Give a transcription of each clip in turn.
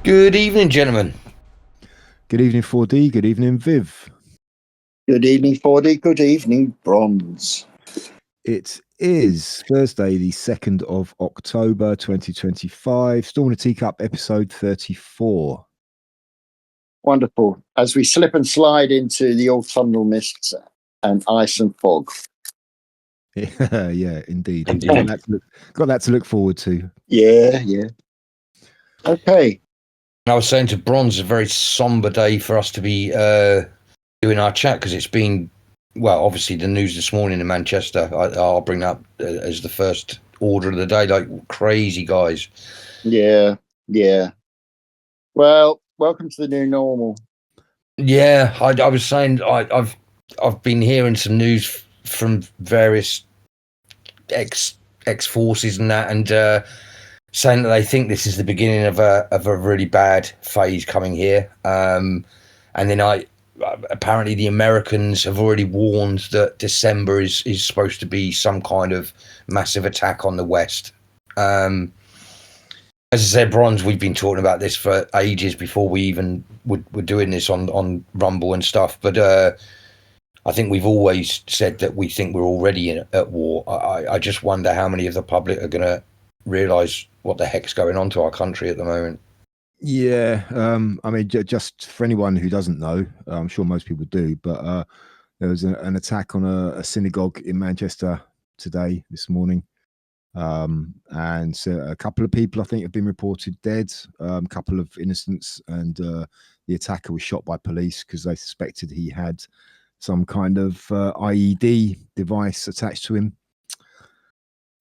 Good evening, gentlemen. Good evening, 4D. Good evening, Viv. Good evening, 4D. Good evening, Bronze. It is Thursday, the 2nd of October, 2025. Storm the Teacup, episode 34. Wonderful. As we slip and slide into the autumnal mists and ice and fog. Yeah, indeed. Got that to look forward to. Yeah. Okay. I was saying to Bronze, a very somber day for us to be doing our chat because it's been, well, obviously the news this morning in Manchester. I'll bring that as the first order of the day. Like crazy guys. Yeah. Well, welcome to the new normal. Yeah, I was saying I've been hearing some news from various ex forces and that, and saying that they think this is the beginning of a really bad phase coming here. And then apparently the Americans have already warned that December is supposed to be some kind of massive attack on the West. As I said, Bronze, we've been talking about this for ages before we even were doing this on Rumble and stuff. But I think we've always said that we think we're already at war. I just wonder how many of the public are going to realise what the heck's going on to our country at the moment. Yeah, I mean, just for anyone who doesn't know, I'm sure most people do, but there was an attack on a synagogue in Manchester this morning. And so a couple of people, I think, have been reported dead, a couple of innocents, and the attacker was shot by police because they suspected he had some kind of IED device attached to him.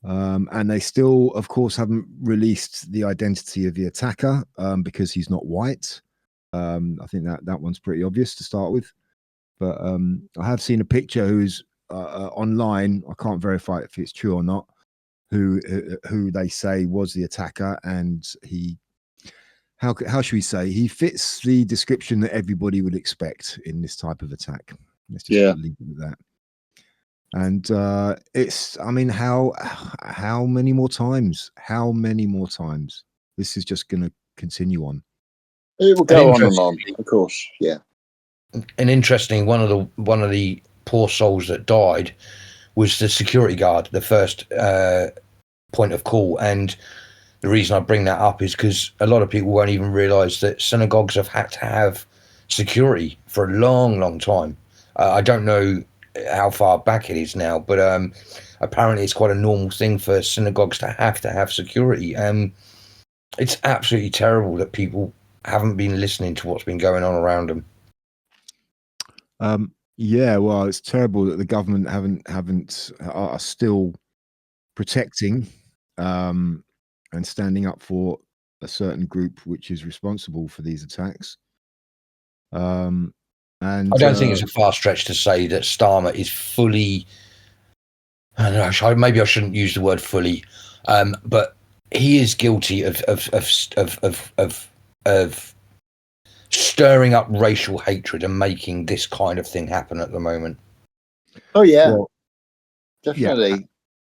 And they still, of course, haven't released the identity of the attacker because he's not white. I think that one's pretty obvious to start with. But I have seen a picture who's online. I can't verify if it's true or not. Who they say was the attacker, and he, how should we say, he fits the description that everybody would expect in this type of attack. Let's just leave it at that. And it's, I mean, how many more times? How many more times? This is just going to continue on. It will go on and on, of course. Yeah. And interesting, one of the poor souls that died was the security guard, the first point of call. And the reason I bring that up is because a lot of people won't even realise that synagogues have had to have security for a long, long time. I don't know how far back it is now, but apparently it's quite a normal thing for synagogues to have security. It's absolutely terrible that people haven't been listening to what's been going on around them. Yeah, well, it's terrible that the government are still protecting and standing up for a certain group which is responsible for these attacks. And I don't think it's a far stretch to say that Starmer is fully, I don't know, maybe I shouldn't use the word fully, but he is guilty of stirring up racial hatred and making this kind of thing happen at the moment. Oh yeah, well, definitely. Yeah,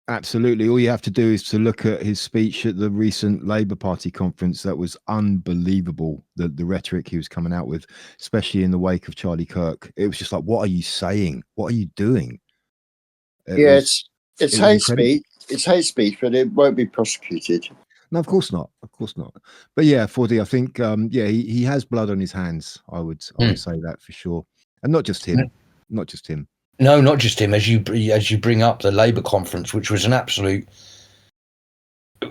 absolutely. All you have to do is to look at his speech at the recent Labour Party conference. That was unbelievable, the rhetoric he was coming out with, especially in the wake of Charlie Kirk. It was just like, what are you saying? What are you doing? It's hate speech. It's hate speech, but it won't be prosecuted. No, of course not. Of course not. But yeah, 4D, I think, he has blood on his hands. I would say that for sure. And not just him. Not just him. No, not just him. As you bring up the Labour conference, which was an absolute,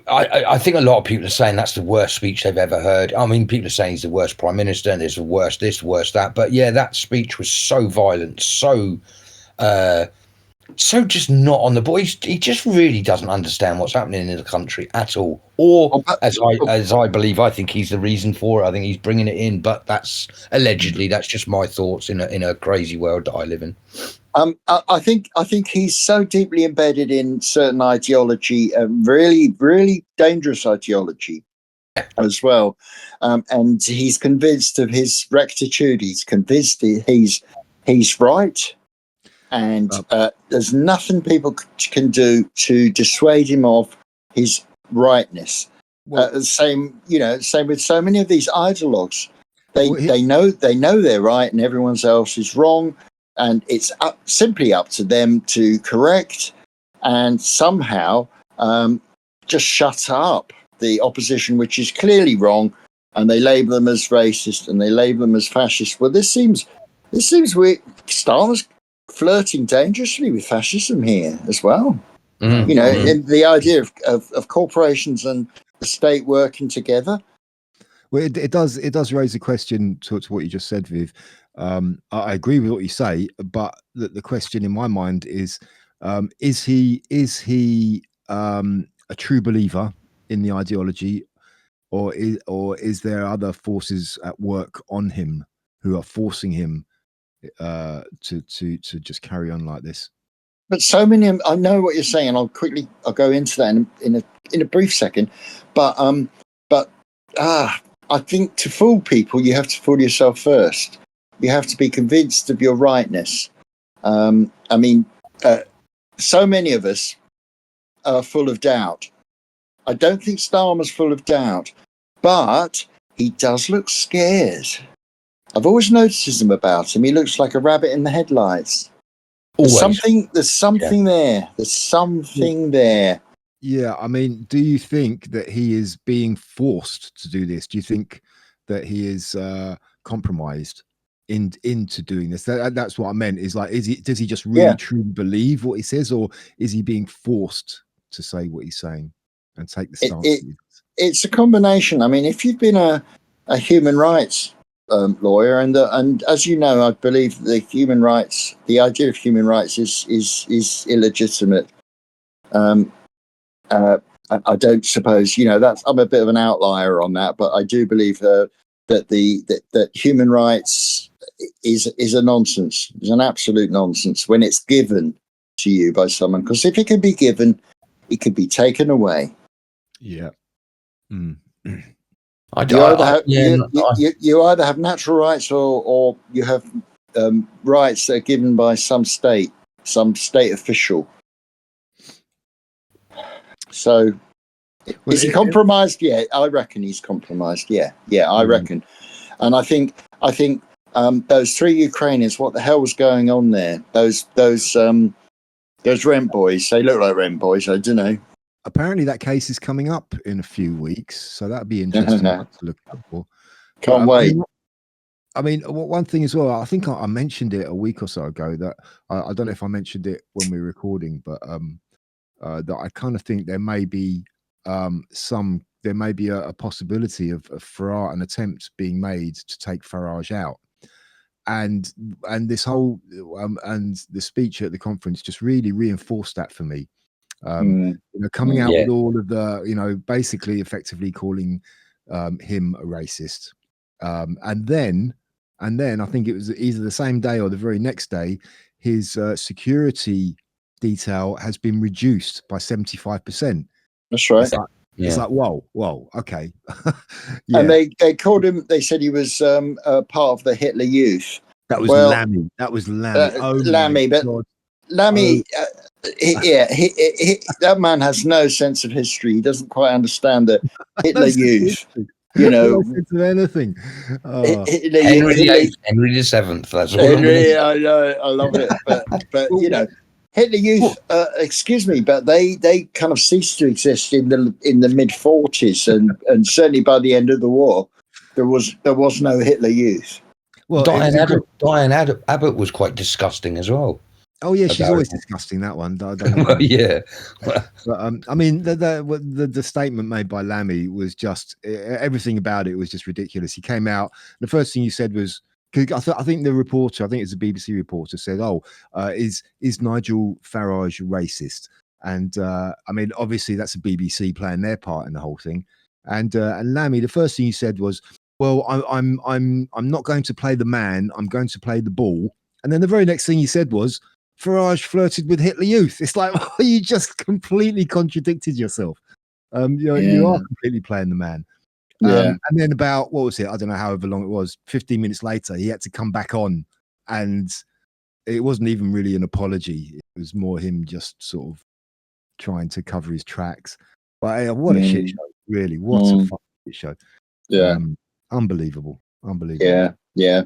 I think a lot of people are saying that's the worst speech they've ever heard. I mean, people are saying he's the worst prime minister and there's the worst this, worst that. But yeah, that speech was so violent, so just not on the ball. He just really doesn't understand what's happening in the country at all. Or as I believe, I think he's the reason for it. I think he's bringing it in, but that's allegedly. That's just my thoughts in a crazy world that I live in. I think he's so deeply embedded in certain ideology, really, really dangerous ideology as well. And he's convinced of his rectitude. He's convinced he's right. And there's nothing people can do to dissuade him of his rightness. same with so many of these ideologues. Well, They know they're right and everyone else is wrong, and it's simply up to them to correct and somehow just shut up the opposition, which is clearly wrong, and they label them as racist and they label them as fascist. Well, this seems weird. Starmer's flirting dangerously with fascism here as well. In the idea of corporations and the state working together. Well, it does raise a question to what you just said, Viv. I agree with what you say, but the question in my mind is he a true believer in the ideology, or is there other forces at work on him who are forcing him to just carry on like this? But so many, I know what you're saying, and I'll go into that in a brief second. But I think to fool people, you have to fool yourself first. You have to be convinced of your rightness. So many of us are full of doubt. I don't think Starmer's full of doubt, but he does look scared. I've always noticed about him. He looks like a rabbit in the headlights. There's something there. There's something there. Yeah, I mean, do you think that he is being forced to do this? Do you think that he is compromised into doing this? That's what I meant. Does he just really truly believe what he says, or is he being forced to say what he's saying and take the stance? It's a combination. I mean, if you've been a human rights lawyer, and as you know, I believe the idea of human rights is illegitimate. I don't suppose I'm a bit of an outlier on that, but I do believe that human rights is a nonsense. It's an absolute nonsense when it's given to you by someone. Because if it can be given, it can be taken away. Yeah. You either have natural rights or you have rights that are given by some state official. So, is he compromised? Yeah, I reckon he's compromised. Yeah, I reckon. And I think those 3 Ukrainians. What the hell was going on there? Those rent boys. They look like rent boys. I don't know. Apparently, that case is coming up in a few weeks, so that'd be interesting to look out for. Can't wait. I mean, one thing as well. I think I mentioned it a week or so ago that I don't know if I mentioned it when we were recording, but that I kind of think there may be a possibility of an attempt being made to take Farage out, and this whole and the speech at the conference just really reinforced that for me. Coming out with all of the basically effectively calling him a racist, and then I think it was either the same day or the very next day, his security detail has been reduced by 75%. That's right. It's like whoa, okay. And they called him. They said he was part of the Hitler Youth. That was Lammy. Lammy, but God. Lammy. That man has no sense of history. He doesn't quite understand the Hitler Youth. No sense of anything. Henry VIII, Henry VII. That's all. I know. I love it, but Hitler Youth. Excuse me, but they kind of ceased to exist in the mid 40s, and certainly by the end of the war, there was no Hitler Youth. Well, Diane Abbott was quite disgusting as well. Oh yeah, she's always disgusting, that one. Well, yeah. But I mean, the statement made by Lammy was just everything about it was just ridiculous. He came out. The first thing he said was, because I think the reporter, I think it's a BBC reporter, said, is Nigel Farage racist? And I mean, obviously that's a BBC playing their part in the whole thing. And Lammy, the first thing he said was, well, I'm not going to play the man. I'm going to play the ball. And then the very next thing he said was, Farage flirted with Hitler Youth. It's like, you just completely contradicted yourself. You are completely playing the man. And then about, what was it? I don't know, however long it was, 15 minutes later, he had to come back on. And it wasn't even really an apology. It was more him just sort of trying to cover his tracks. But what a shit show. Really, what a fucking show. Yeah. Unbelievable. Yeah.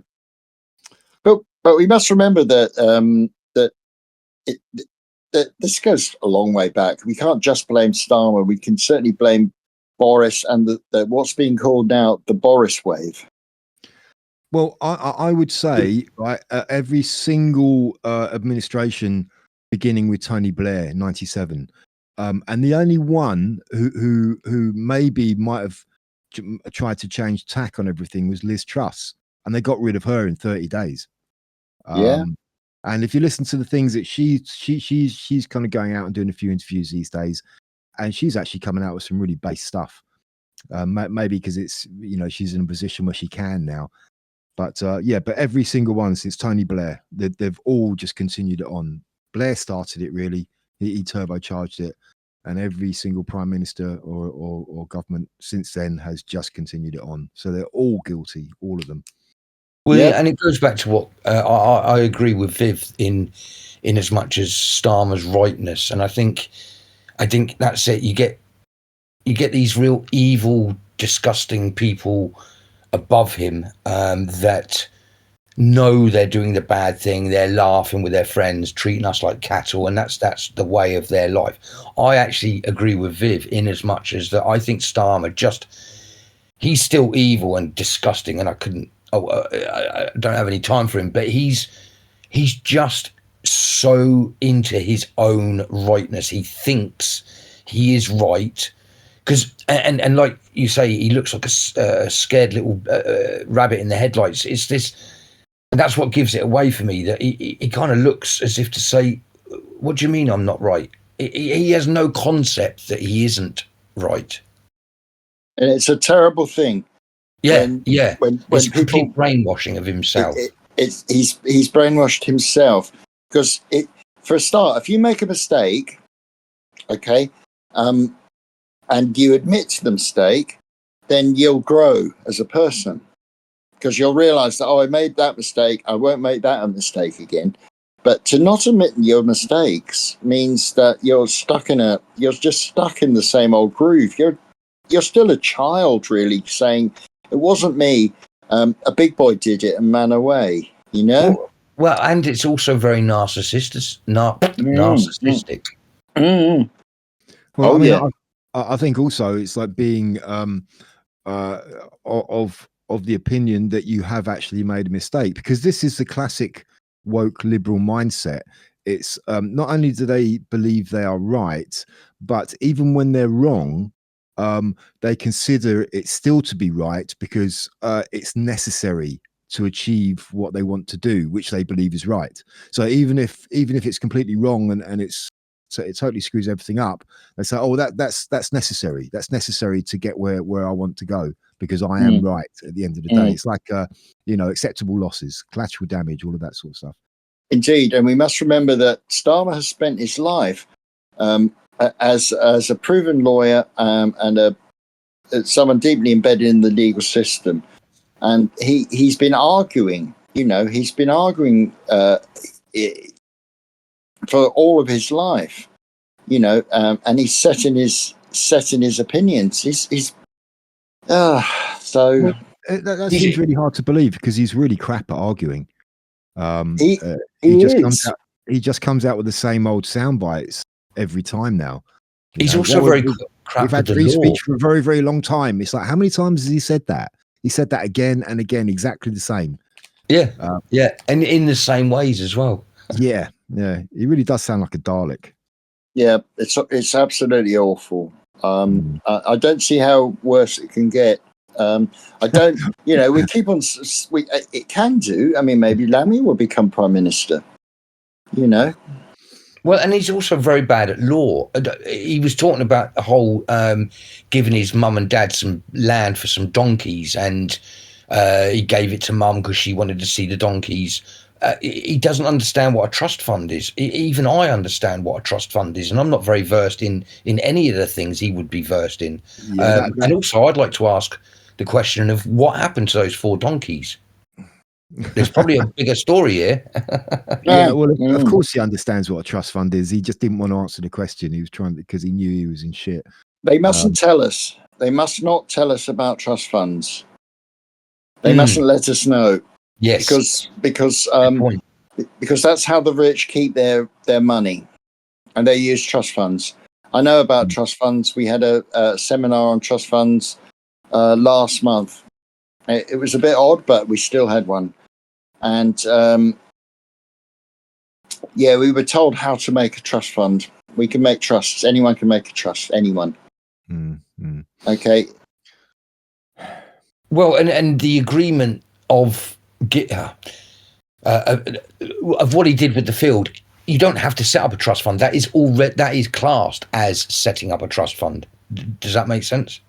But we must remember that that this goes a long way back. We can't just blame Starmer. We can certainly blame Boris and the what's being called now the Boris wave. Well, I would say right, every single administration, beginning with Tony Blair in '97, and the only one who maybe might have tried to change tack on everything was Liz Truss, and they got rid of her in 30 days. Yeah. And if you listen to the things that she's kind of going out and doing a few interviews these days, and she's actually coming out with some really base stuff. Maybe because it's, you know, she's in a position where she can now. But but every single one since Tony Blair, they've all just continued it on. Blair started it, really. He turbocharged it, and every single prime minister or government since then has just continued it on. So they're all guilty, all of them. Well, yeah, and it goes back to what I agree with Viv in as much as Starmer's rightness, and I think that's it. You get these real evil, disgusting people above him that know they're doing the bad thing. They're laughing with their friends, treating us like cattle, and that's the way of their life. I actually agree with Viv in as much as that I think Starmer he's still evil and disgusting, and I don't have any time for him, but he's just so into his own rightness. He thinks he is right. Because and like you say, he looks like a scared little rabbit in the headlights. It's this, and that's what gives it away for me. That he kind of looks as if to say, "What do you mean I'm not right?" He has no concept that he isn't right, and it's a terrible thing. Yeah, when it's people complete brainwashing of himself. He's brainwashed himself because for a start, if you make a mistake, okay, and you admit to the mistake, then you'll grow as a person because you'll realize that, I made that mistake. I won't make that a mistake again. But to not admit your mistakes means that you're just stuck in the same old groove. You're still a child, really, saying it wasn't me. A big boy did it and ran away, you know? Well, and it's also very narcissistic. Narcissistic. Mm. Well, I mean, I think also it's like being of the opinion that you have actually made a mistake, because this is the classic woke liberal mindset. It's not only do they believe they are right, but even when they're wrong, they consider it still to be right because it's necessary to achieve what they want to do, which they believe is right. So even if it's completely wrong and so it totally screws everything up, they say, "Oh, that's necessary. That's necessary to get where I want to go because I am right at the end of the day." It's like acceptable losses, collateral damage, all of that sort of stuff. Indeed, and we must remember that Starmer has spent his life as a proven lawyer and someone deeply embedded in the legal system, and he's been arguing. He's been arguing for all of his life. And he's set in his opinions. So that seems really hard to believe because he's really crap at arguing. He just comes out with the same old sound bites every time now. He's also very crap. We've had free speech for a very, very long time. It's like, how many times has he said that? He said that again and again, exactly the same. Yeah, and in the same ways as well. Yeah. He really does sound like a Dalek. Yeah, it's absolutely awful. I don't see how worse it can get. I don't. We keep on. It can do. I mean, maybe Lammy will become prime minister. Well, and he's also very bad at law. He was talking about the whole giving his mum and dad some land for some donkeys, and he gave it to mum because she wanted to see the donkeys. He doesn't understand what a trust fund is. Even I understand what a trust fund is, and I'm not very versed in any of the things he would be versed in. And also, I'd like to ask the question of what happened to those 4 donkeys. There's probably a bigger story here. Of course he understands what a trust fund is. He just didn't want to answer the question. He was trying because he knew he was in shit. They mustn't tell us. They must not tell us about trust funds. They mustn't let us know. Yes. Because Point. because that's how the rich keep their money, and they use trust funds. I know about trust funds. We had a seminar on trust funds last month. It was a bit odd, but we still had one. And yeah, we were told how to make a trust fund. We can make trusts. Anyone can make a trust. Anyone. Okay. Well, and the agreement of what he did with the field, you don't have to set up a trust fund. That is classed as setting up a trust fund. Does that make sense?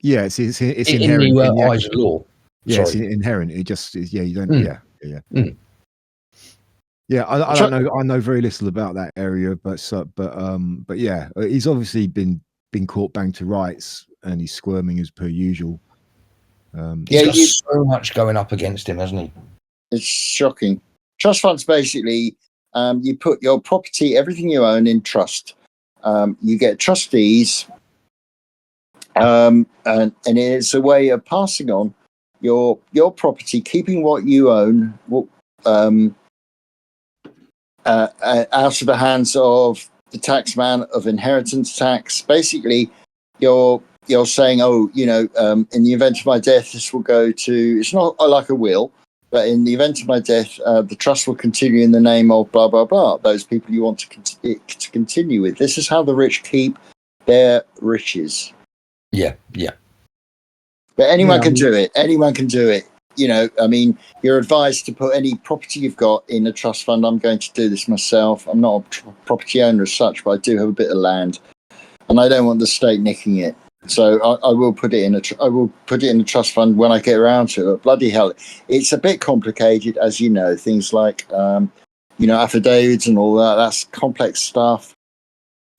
Yeah, it's inherent in the eyes of law. Yeah, Sorry. it's inherent. It just is. Yeah, you don't. Yeah. Yeah, I don't know. I know very little about that area, but yeah, he's obviously been caught bang to rights, and he's squirming as per usual. He's got so much going up against him, hasn't he? It's shocking. Trust funds basically, you put your property, everything you own, in trust. You get trustees, and it's a way of passing on your property, keeping what you own, out of the hands of the taxman of inheritance tax. Basically, you're saying, oh, in the event of my death, this will go to. It's not like a will, but in the event of my death, the trust will continue in the name of blah blah blah. Those people you want to continue with. This is how the rich keep their riches. Yeah. But anyone can do it. Anyone can do it. You're advised to put any property you've got in a trust fund. I'm going to do this myself. I'm not a property owner as such, but I do have a bit of land, and I don't want the state nicking it. So I will put it in a trust fund when I get around to it. But bloody hell, it's a bit complicated, as you know. Things like affidavits and all that. That's complex stuff.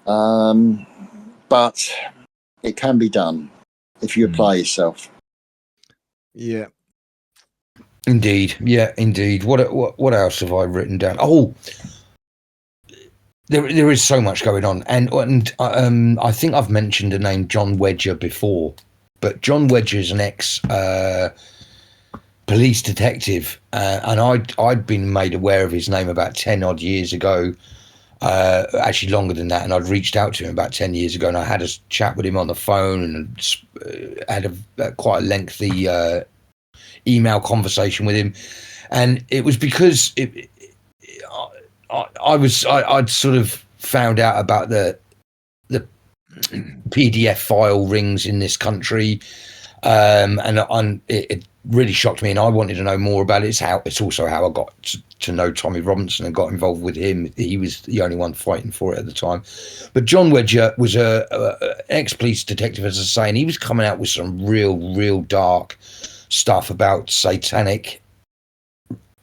But it can be done if you apply yourself. Yeah. Indeed. Yeah, indeed. What else have I written down? Oh, there is so much going on, and I think I've mentioned the name John Wedger before, but John Wedger is an ex police detective, and I'd been made aware of his name about 10 odd years ago, actually longer than that, and I'd reached out to him about 10 years ago, and I had a chat with him on the phone, and had quite a lengthy email conversation with him, and it was because I'd sort of found out about the PDF file rings in this country, and it really shocked me, and I wanted to know more about it. It's also how I got to know Tommy Robinson and got involved with him. He was the only one fighting for it at the time. But John Wedger was an ex-police detective, as I say, and he was coming out with some real dark stuff about satanic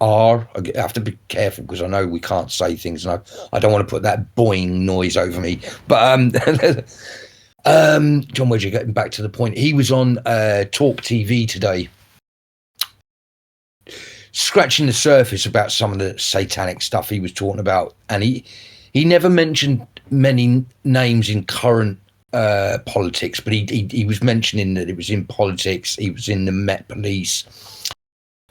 I have to be careful because I know we can't say things, and I don't want to put that boing noise over me. But John Wedger, getting back to the point, he was on Talk TV today, scratching the surface about some of the satanic stuff he was talking about, and he never mentioned many names in current politics, but he was mentioning that it was in politics. He was in the Met Police.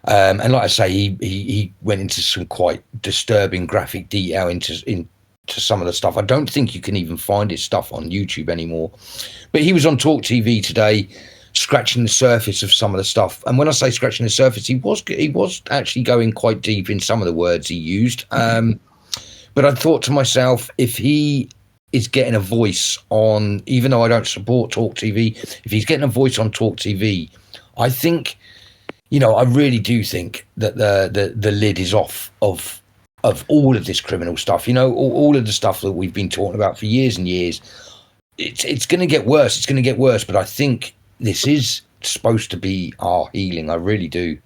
And like I say, he went into some quite disturbing graphic detail into some of the stuff. I don't think you can even find his stuff on YouTube anymore. But he was on Talk TV today, scratching the surface of some of the stuff. And when I say scratching the surface, he was actually going quite deep in some of the words he used. But I thought to myself, if he is getting a voice on, even though I don't support Talk TV, if he's getting a voice on Talk TV, I think, I really do think that the lid is off of all of this criminal stuff. All of the stuff that we've been talking about for years and years. It's going to get worse. It's going to get worse. But I think this is supposed to be our healing. I really do.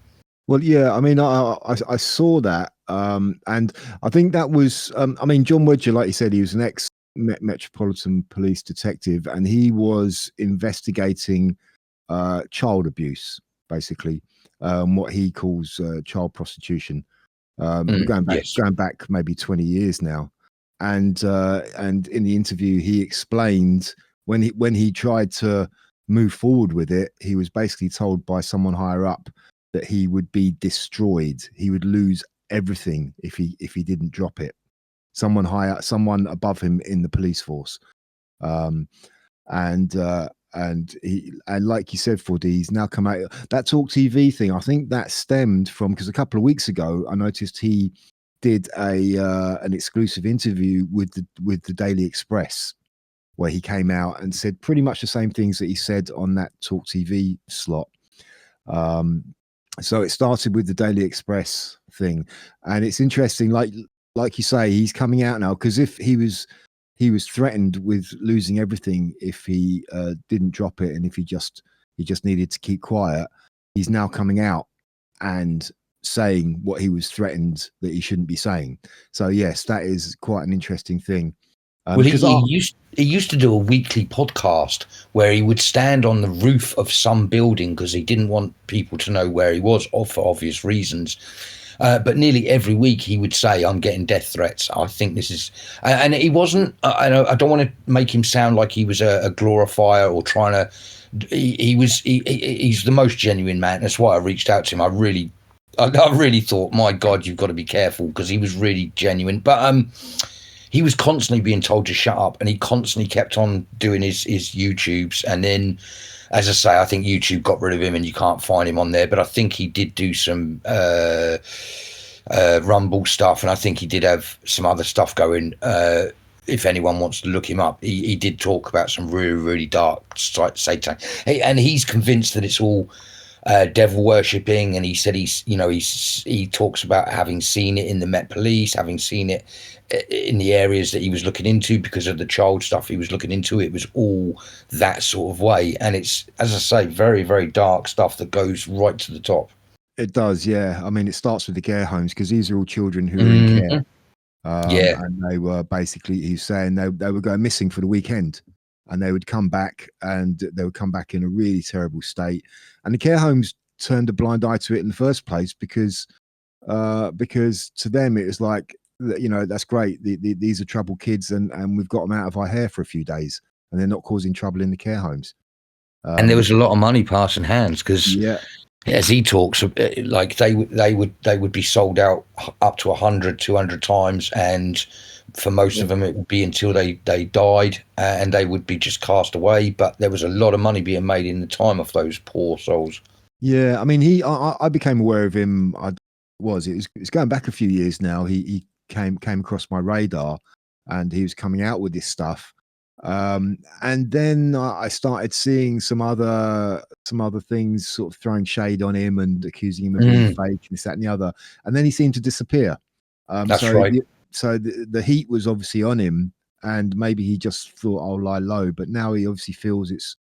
Well, yeah. I mean, I saw that, and I think that was. John Wedger, like you said, he was an ex Metropolitan Police detective, and he was investigating child abuse, basically. What he calls child prostitution. Going back maybe 20 years now, and in the interview he explained when he tried to move forward with it, he was basically told by someone higher up that he would be destroyed. He would lose everything if he didn't drop it. Someone above him in the police force. And like you said, 4D, he's now come out. That Talk TV thing, I think that stemmed from, because a couple of weeks ago I noticed he did an exclusive interview with the Daily Express, where he came out and said pretty much the same things that he said on that Talk TV slot. So it started with the Daily Express thing, and it's interesting, like you say, he's coming out now, because if he was threatened with losing everything if he didn't drop it, and if he just needed to keep quiet, he's now coming out and saying what he was threatened that he shouldn't be saying. So yes, that is quite an interesting thing. Well, he used to do a weekly podcast where he would stand on the roof of some building because he didn't want people to know where he was, for obvious reasons. But nearly every week he would say, "I'm getting death threats. I think this is," and he wasn't. I don't want to make him sound like he was a glorifier or trying to. He's the most genuine man. That's why I reached out to him. I really thought, my God, you've got to be careful, because he was really genuine. But he was constantly being told to shut up, and he constantly kept on doing his YouTubes. And then, as I say, I think YouTube got rid of him and you can't find him on there. But I think he did do some Rumble stuff, and I think he did have some other stuff going. If anyone wants to look him up, he did talk about some really, really dark Satan. And he's convinced that it's all devil worshipping, and he said he talks about having seen it in the Met Police, having seen it in the areas that he was looking into because of the child stuff he was looking into. It was all that sort of way, and it's, as I say, very, very dark stuff that goes right to the top. It does, yeah. I mean, it starts with the care homes, because these are all children who are in care. And they were basically, he's saying they were going missing for the weekend, and they would come back, and they would come back in a really terrible state. And the care homes turned a blind eye to it in the first place, because to them it was like, that's great. These are troubled kids, and we've got them out of our hair for a few days, and they're not causing trouble in the care homes. And there was a lot of money passing hands, because as he talks, like they would be sold out up to 100, 200 times, and for most of them it would be until they died, and they would be just cast away. But there was a lot of money being made in the time of those poor souls. Yeah, I mean, I became aware of him. It was going back a few years now. He came across my radar, and he was coming out with this stuff. And then I started seeing some other things sort of throwing shade on him and accusing him of being fake and this, that, and the other. And then he seemed to disappear. That's right. So the heat was obviously on him, and maybe he just thought, I'll lie low. But now he obviously feels it's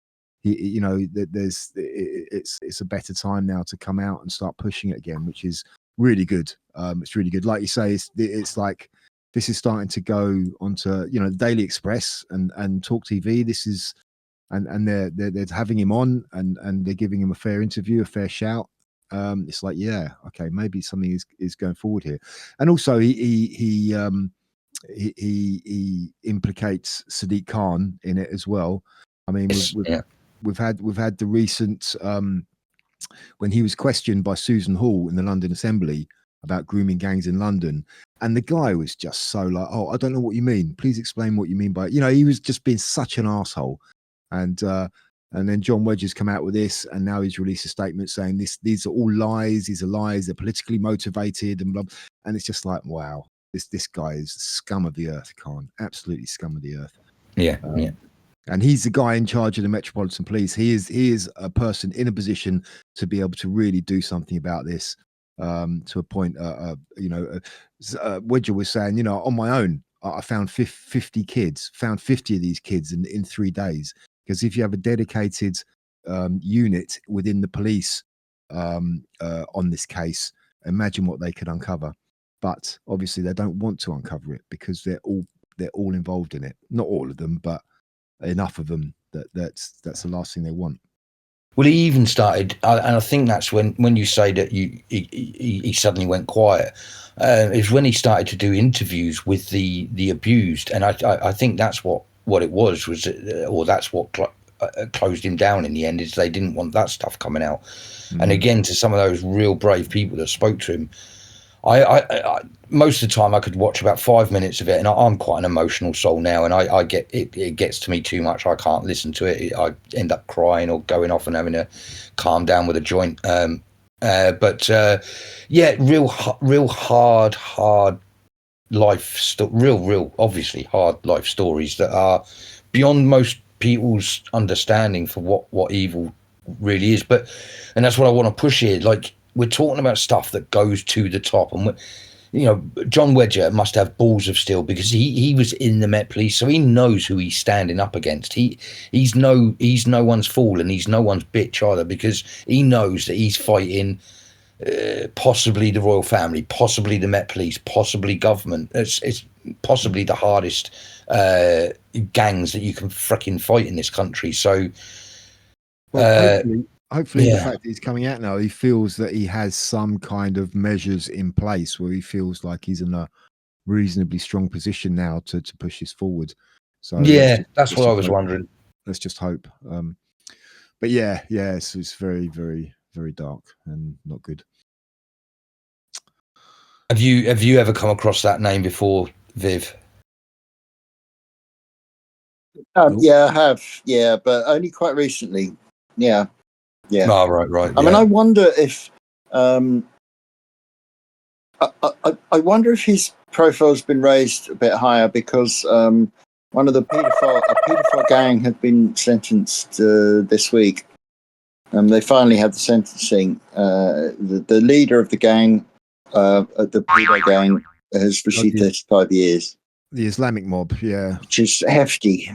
a better time now to come out and start pushing it again, which is really good. It's really good. Like you say, it's like, this is starting to go onto, the Daily Express and Talk TV. This is, and they're having him on, and they're giving him a fair interview, a fair shout. It's like, yeah, okay, maybe something is going forward here. And also he implicates Sadiq Khan in it as well. I mean, we've had the recent when he was questioned by Susan Hall in the London Assembly about grooming gangs in London, and the guy was just so like, "Oh, I don't know what you mean. Please explain what you mean by," he was just being such an asshole. And then John Wedger's come out with this, and now he's released a statement saying these are all lies. These are lies. They're politically motivated and blah. And it's just like, wow, this guy is scum of the earth, Khan. Absolutely scum of the earth. Yeah. And he's the guy in charge of the Metropolitan Police. He is a person in a position to be able to really do something about this. To a point, Wedger was saying, on my own, I found 50 kids, found 50 of these kids in 3 days. Because if you have a dedicated unit within the police on this case, imagine what they could uncover. But obviously they don't want to uncover it, because they're all involved in it. Not all of them, but enough of them that's the last thing they want. Well, he even started, and I think that's when you say that he suddenly went quiet, is when he started to do interviews with the abused, and I think that's what it was, or that's what closed him down in the end, is they didn't want that stuff coming out. And Mm. again, to some of those real brave people that spoke to him, I most of the time I could watch about 5 minutes of it, and I'm quite an emotional soul now, and I get it. It gets to me too much. I can't listen to it. I end up crying or going off and having to calm down with a joint. But yeah, real hard life, real obviously hard life stories that are beyond most people's understanding for what evil really is. And that's what I want to push here. Like, we're talking about stuff that goes to the top, and John Wedger must have balls of steel, because he was in the Met Police, so he knows who he's standing up against. He's no one's fool, and he's no one's bitch either, because he knows that he's fighting possibly the royal family, possibly the Met Police, possibly government. It's possibly the hardest gangs that you can freaking fight in this country. So, well, hopefully the yeah. fact that he's coming out now, he feels that he has some kind of measures in place where he feels like he's in a reasonably strong position now to push this forward. So Yeah, that's what I was hope. wondering. Let's just hope. But yeah, it's very, very, very dark and not good. Have you ever come across that name before, Viv? Yeah, I have. Yeah, but only quite recently. Yeah. Oh, right. I mean, I wonder if I wonder if his profile's been raised a bit higher, because one of the paedophile gang had been sentenced this week. They finally had the sentencing. The leader of the gang, the pedo gang, has received 35 years. The Islamic mob, yeah, Which is hefty.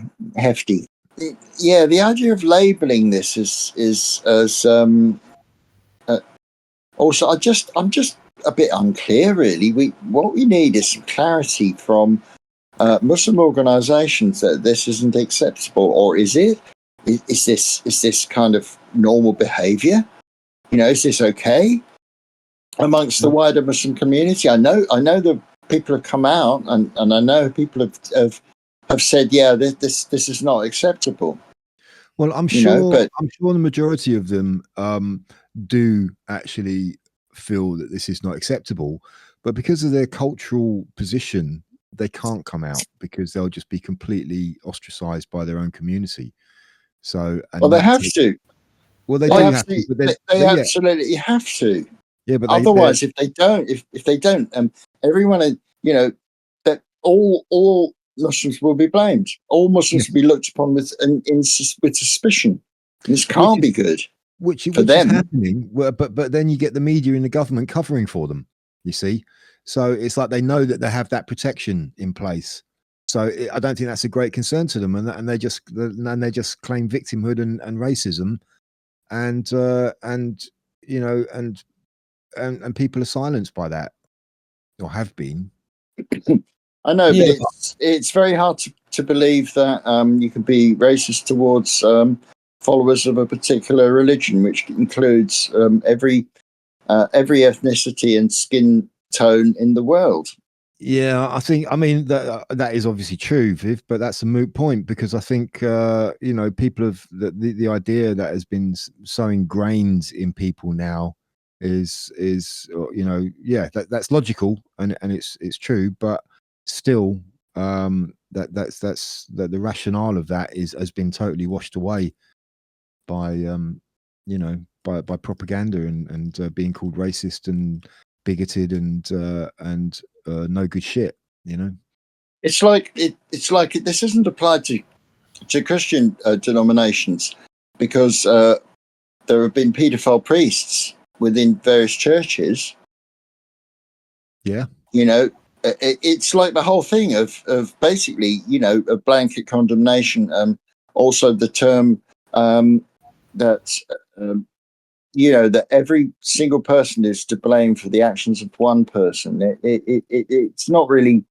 Yeah, the idea of labelling this is as also, I'm just a bit unclear, really. What we need is some clarity from Muslim organisations that this isn't acceptable, or is it? Is this kind of normal behaviour? Is this okay amongst the wider Muslim community? I know that people have come out, and I know people have said, yeah, this is not acceptable. Well, I'm sure the majority of them do actually feel that this is not acceptable, but because of their cultural position, they can't come out, because they'll just be completely ostracized by their own community. So, they have to. Well, they do have to. But they absolutely have to. Yeah, but otherwise, if they don't, everyone, that all Muslims will be blamed. All Muslims will be looked upon with suspicion. This can't be good. Which for them. Is happening, but then you get the media and the government covering for them. You see, so it's like they know that they have that protection in place. So I don't think that's a great concern to them, and they just claim victimhood and racism, and people are silenced by that, or have been. I know, but it's very hard to believe that you can be racist towards followers of a particular religion, which includes every ethnicity and skin tone in the world. Yeah, I mean that is obviously true, Viv, but that's a moot point, because I think people have the idea that has been so ingrained in people now is that's logical, and it's true, but still that's the rationale of that has been totally washed away by by propaganda and being called racist and bigoted and no good shit. It's like this isn't applied to Christian denominations, because there have been paedophile priests within various churches. Yeah, it's like the whole thing of basically a blanket condemnation. Also, the term that that every single person is to blame for the actions of one person. It's not really,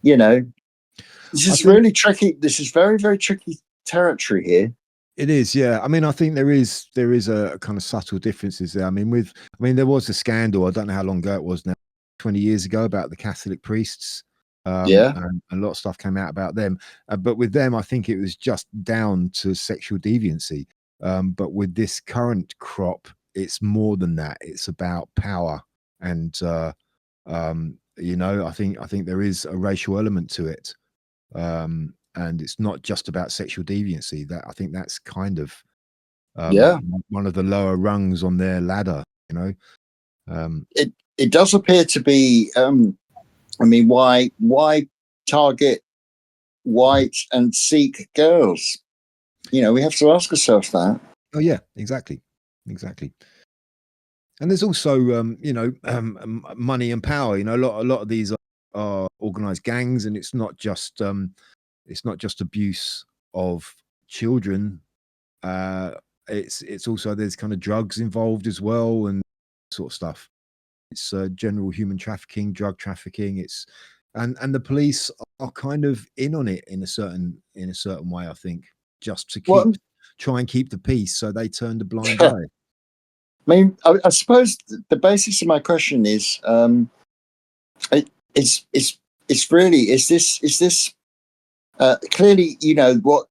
this is really tricky. This is very, very tricky territory here. It is, yeah. I mean, I think there is a kind of subtle differences there. I mean, there was a scandal. I don't know how long ago it was now, 20 years ago, about the Catholic priests Yeah. And a lot of stuff came out about them. But with them, I think it was just down to sexual deviancy. But with this current crop, it's more than that. It's about power, and I think there is a racial element to it, and it's not just about sexual deviancy. That I think that's kind of Yeah. one of the lower rungs on their ladder. It does appear to be. I mean, why target white and Sikh girls? We have to ask ourselves that. Oh yeah, exactly. And there's also money and power. A lot of these are organized gangs, and it's not just abuse of children. It's also, there's kind of drugs involved as well, and sort of stuff. It's general human trafficking, drug trafficking. And the police are kind of in on it in a certain way, I think, just to try and keep the peace. So they turned a blind eye. I mean, I suppose the basis of my question is, it's really, is this clearly, what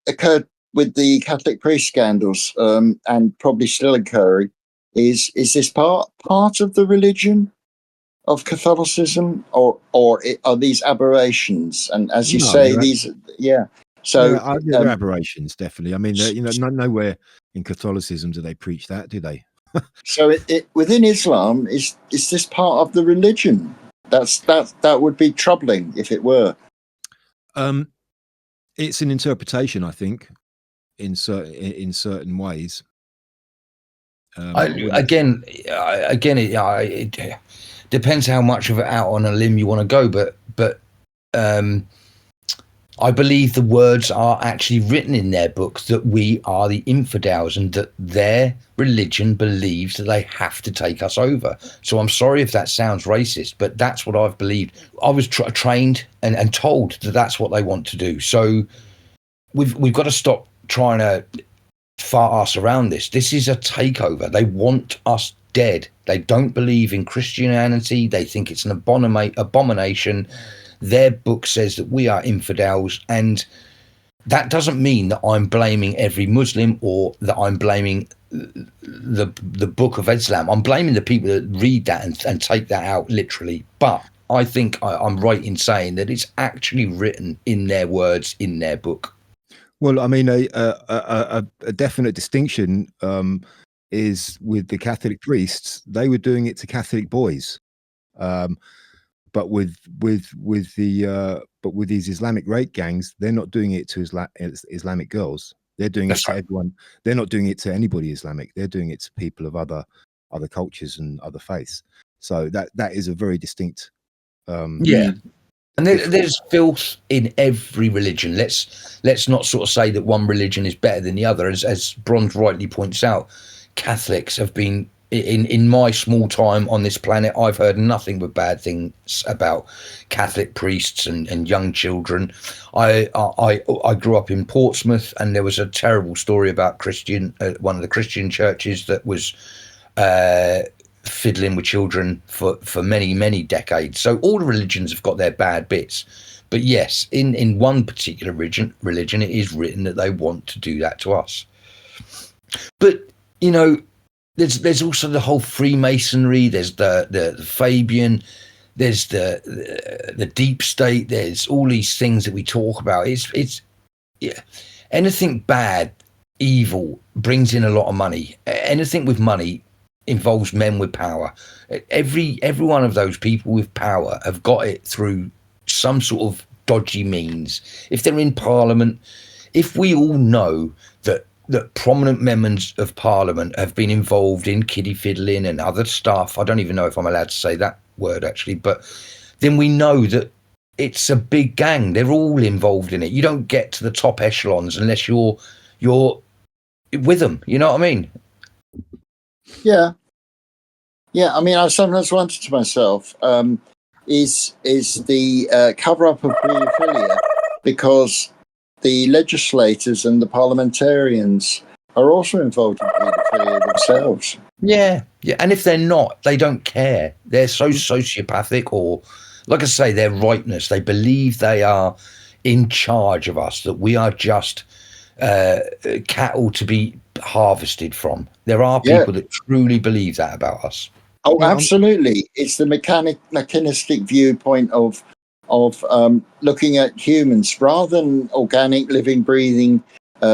occurred with the Catholic priest scandals, and probably still occurring, is this part of the religion of Catholicism, or are these aberrations? And as you say, So they're aberrations, definitely. I mean, nowhere in Catholicism do they preach that, do they? So it within Islam, is this part of the religion? That would be troubling if it were. It's an interpretation, I think, in certain ways. It depends how much of it out on a limb you want to go, but I believe the words are actually written in their books that we are the infidels, and that their religion believes that they have to take us over. So I'm sorry if that sounds racist, but that's what I've believed. I was trained and told that that's what they want to do. So we've got to stop trying to fart ass around this. This is a takeover. They want us dead. They don't believe in Christianity. They think it's an abomination. Their book says that we are infidels, and that doesn't mean that I'm blaming every Muslim or that I'm blaming the book of Islam. I'm blaming the people that read that and take that out literally. But I think I'm right in saying that it's actually written in their words, in their book. Well, I mean, a definite distinction is with the Catholic priests. They were doing it to Catholic boys. But with these Islamic rape gangs, they're not doing it to Islamic girls. They're doing it to everyone. They're not doing it to anybody Islamic. They're doing it to people of other cultures and other faiths. So that is a very distinct. And there's filth in every religion. Let's not sort of say that one religion is better than the other. As Bronze rightly points out, Catholics have been, in my small time on this planet, I've heard nothing but bad things about Catholic priests and young children. I grew up in Portsmouth, and there was a terrible story about one of the Christian churches that was fiddling with children for many decades. So all religions have got their bad bits. But yes, in one particular religion, it is written that they want to do that to us. But, there's also the whole Freemasonry, there's the Fabian, there's the deep state, there's all these things that we talk about. It's anything bad, evil brings in a lot of money. Anything with money involves men with power. Every one of those people with power have got it through some sort of dodgy means. If they're in Parliament, if we all know that prominent members of Parliament have been involved in kiddie fiddling and other stuff, I don't even know if I'm allowed to say that word actually, but then we know that it's a big gang. They're all involved in it. You don't get to the top echelons unless you're with them. You know what I mean? Yeah. I mean, I sometimes wonder to myself, is the cover up of paedophilia because the legislators and the parliamentarians are also involved in paedophilia themselves. Yeah. And if they're not, they don't care. They're so sociopathic, or like I say, their rightness. They believe they are in charge of us, that we are just cattle to be harvested from. There are Yeah. people that truly believe that about us. Oh, Yeah, absolutely. It's the mechanistic viewpoint of looking at humans rather than organic, living, breathing,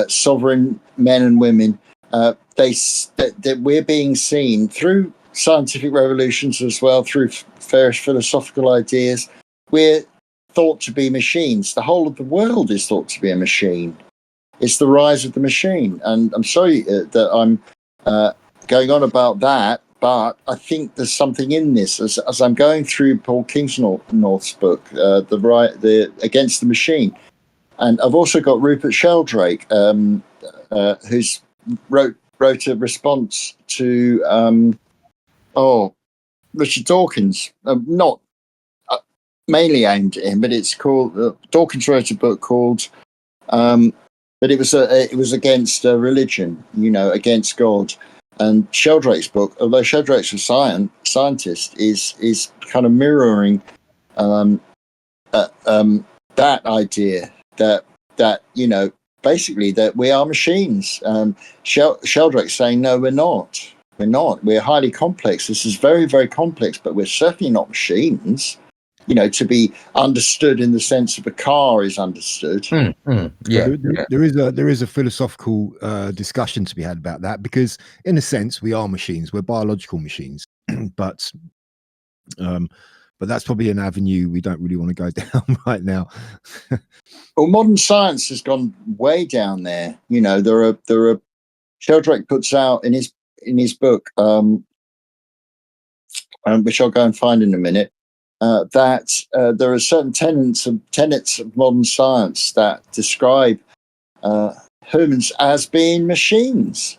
sovereign men and women. That we're being seen through scientific revolutions as well, through various philosophical ideas. We're thought to be machines. The whole of the world is thought to be a machine. It's the rise of the machine. And I'm sorry that I'm going on about that, but I think there's something in this. As I'm going through Paul Kingsnorth's book, the Against the Machine, and I've also got Rupert Sheldrakes, who's wrote a response to Richard Dawkins, not mainly aimed at him, but it's called Dawkins wrote a book called. But it was against religion, against God. And Sheldrakes' book, although Sheldrakes was a scientist, is kind of mirroring that idea that basically that we are machines. Sheldrakes saying no, we're not. We're not. We're highly complex. This is very, very complex, but we're certainly not machines. To be understood in the sense of a car is understood. Yeah, there is a philosophical discussion to be had about that, because in a sense we are machines. We're biological machines, but that's probably an avenue we don't really want to go down right now. Well, modern science has gone way down there. There are Sheldrake puts out in his book, which I'll go and find in a minute. That there are certain tenets of modern science that describe humans as being machines.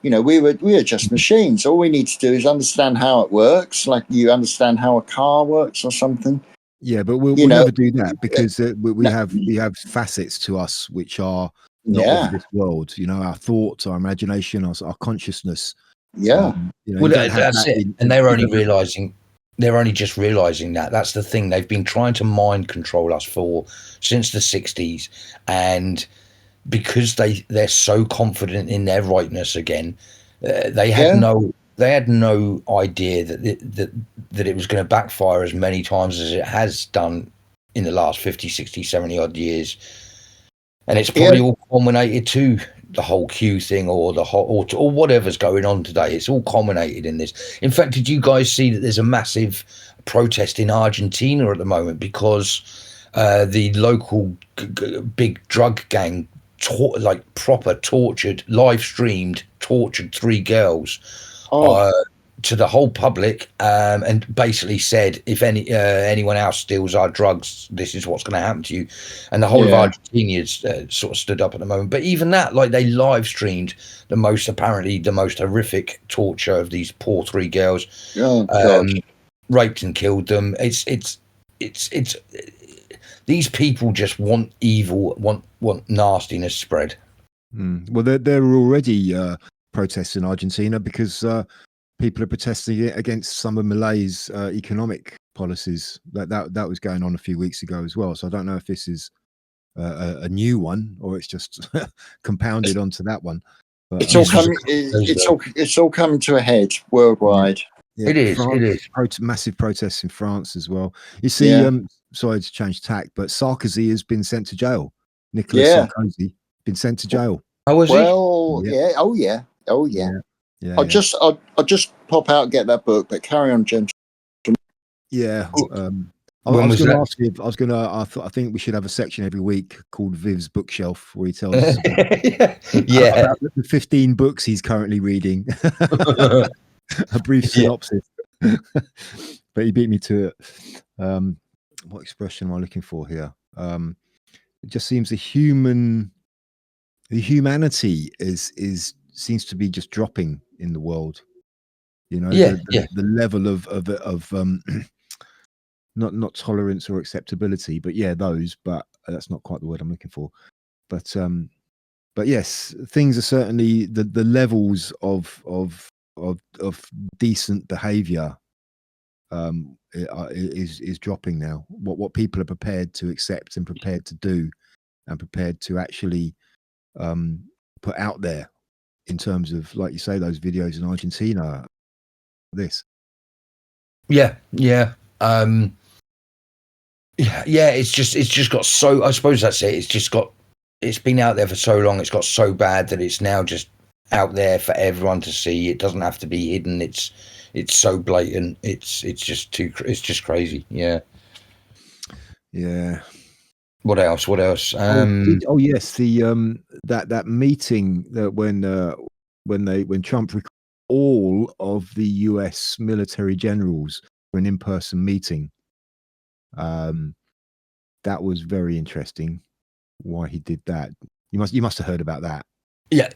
We are just machines. All we need to do is understand how it works, like you understand how a car works or something. Yeah, but we'll never do that, because we have facets to us which are not of this world. Our thoughts, our imagination, our consciousness. Yeah. Well, that's it. And they're only just realizing that. That's the thing. They've been trying to mind control us since the 60s, and because they're so confident in their rightness again, they had no idea that it was going to backfire as many times as it has done in the last 50, 60, 70 odd years. And it's probably all culminated to the whole Q thing or whatever's going on today. It's all culminated in this. In fact, did you guys see that there's a massive protest in Argentina at the moment because the local big drug gang live streamed tortured 3 girls to the whole public, and basically said, if anyone else steals our drugs, this is what's going to happen to you. And the whole of Argentina sort of stood up at the moment. But even that, they live streamed the most horrific torture of these poor 3 girls, raped and killed them. It's these people just want evil, want nastiness spread. Well, there are already protests in Argentina because people are protesting against some of Malay's economic policies. That was going on a few weeks ago as well. So I don't know if this is a new one or it's just compounded onto that one. But, it's all coming to a head worldwide. Yeah, it is. France, it is. Massive protests in France as well. You see, sorry to change tack, but Sarkozy has been sent to jail. Nicolas Sarkozy been sent to jail. Oh, was he? Well, yeah. Oh, yeah. I'll just pop out and get that book, but carry on, Jim. Yeah. I was going to ask you. I think we should have a section every week called Viv's Bookshelf, where he tells us about the 15 books he's currently reading. A brief synopsis. But he beat me to it. What expression am I looking for here? It just seems the humanity seems to be just dropping in the world. The level of not tolerance or acceptability, but but that's not quite the word I'm looking for. But yes, things are certainly the levels of decent behavior is dropping now. What people are prepared to accept and prepared to do and prepared to actually put out there in terms of, like you say, those videos in Argentina. This, yeah. Yeah. Yeah, it's just got so, I suppose that's it. It's been out there for so long. It's got so bad that it's now just out there for everyone to see. It doesn't have to be hidden. It's so blatant. It's just crazy. Yeah. yeah. What else? Yes, the that meeting that when Trump recalled all of the U.S. military generals for an in-person meeting. That was very interesting. Why he did that? You must have heard about that. Yeah.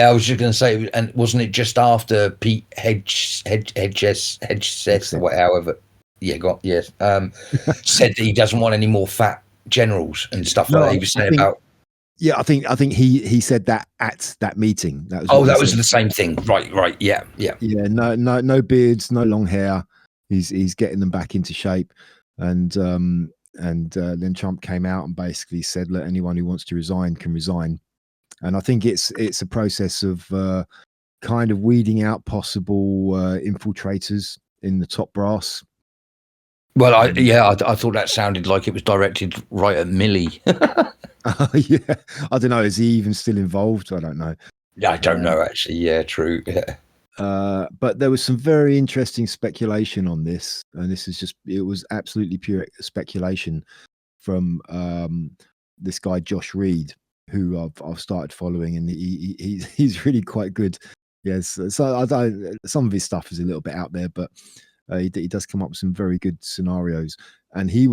I was just going to say, and wasn't it just after Pete Hedges or however? Yeah, yes. Said that he doesn't want any more fat generals and stuff like that. He was saying about. Yeah, I think he said that at that meeting. That was that was the same thing. Right. Yeah. Yeah. No beards, no long hair. He's getting them back into shape, and then Trump came out and basically said, "Look, anyone who wants to resign can resign." And I think it's a process of kind of weeding out possible infiltrators in the top brass. Well, I thought that sounded like it was directed right at Milley. Yeah, I don't know. Is he even still involved? I don't know. I don't know, actually. Yeah, true. Yeah. But there was some very interesting speculation on this, and it was absolutely pure speculation from this guy Josh Reed, who I've started following, and he's really quite good. Yes, so some of his stuff is a little bit out there, but he does come up with some very good scenarios. And he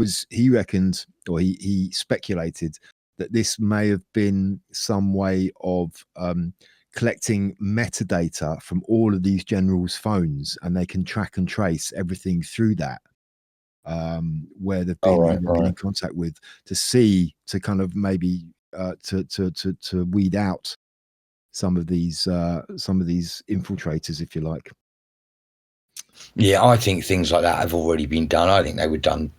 reckoned, or he speculated that this may have been some way of collecting metadata from all of these generals' phones, and they can track and trace everything through that, where they've been, been in contact with, to kind of maybe to weed out some of these infiltrators, if you like. Yeah, I think things like that have already been done. I think they were done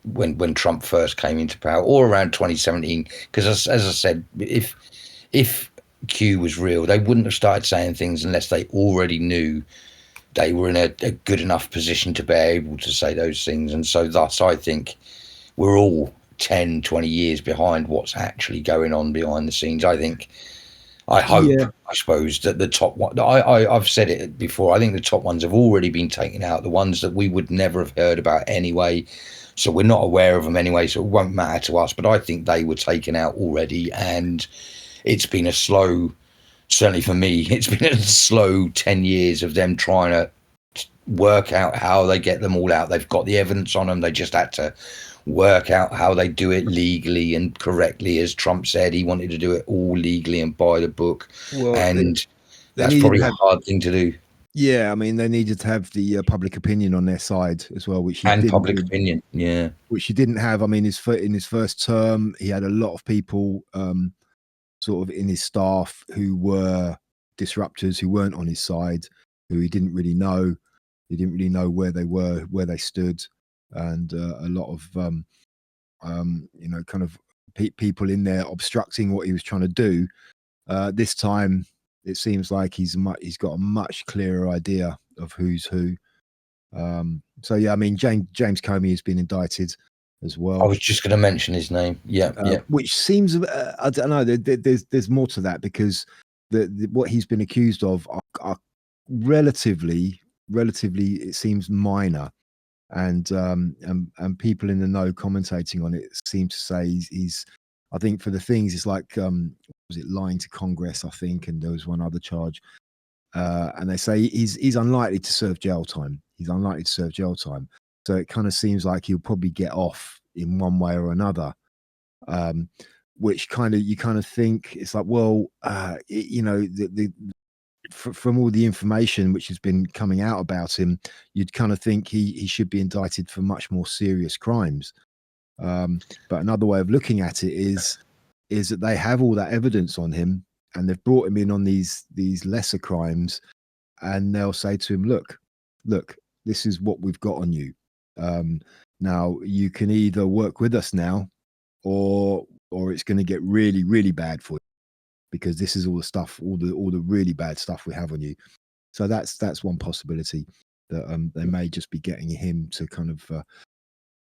when Trump first came into power, or around 2017. Because as I said, if Q was real, they wouldn't have started saying things unless they already knew they were in a good enough position to be able to say those things. And so thus, I think we're all 10, 20 years behind what's actually going on behind the scenes. I hope, I suppose, that the top one, I've said it before, I think the top ones have already been taken out, the ones that we would never have heard about anyway. So we're not aware of them anyway, so it won't matter to us. But I think they were taken out already, and it's been a slow, certainly for me, it's been a slow 10 years of them trying to work out how they get them all out. They've got the evidence on them. They just had to work out how they do it legally and correctly. As Trump said, he wanted to do it all legally and by the book. Well, and that's probably a hard thing to do. Yeah, I mean, they needed to have the public opinion on their side as well, which he and didn't public do, opinion, yeah, which he didn't have. I mean, in his first term, he had a lot of people sort of in his staff who were disruptors, who weren't on his side, who he didn't really know. He didn't really know where they were, where they stood, and a lot of kind of people in there obstructing what he was trying to do. This time, it seems like he's got a much clearer idea of who's who. So yeah, I mean, James Comey has been indicted as well. I was just going to mention his name. Yeah. Which seems, I don't know. There's more to that, because what he's been accused of are relatively, it seems, minor, and people in the know commentating on it seem to say he's I think for the things, it's like was it lying to Congress, I think, and there was one other charge, and they say he's unlikely to serve jail time. He's unlikely to serve jail time. So it kind of seems like he'll probably get off in one way or another, which you kind of think it's like, well, from all the information which has been coming out about him, you'd kind of think he should be indicted for much more serious crimes. But another way of looking at it is that they have all that evidence on him, and they've brought him in on these lesser crimes, and they'll say to him, look, this is what we've got on you. Now you can either work with us now, or it's going to get really, really bad for you, because this is all the stuff, all the really bad stuff we have on you. So that's one possibility, that they may just be getting him to kind of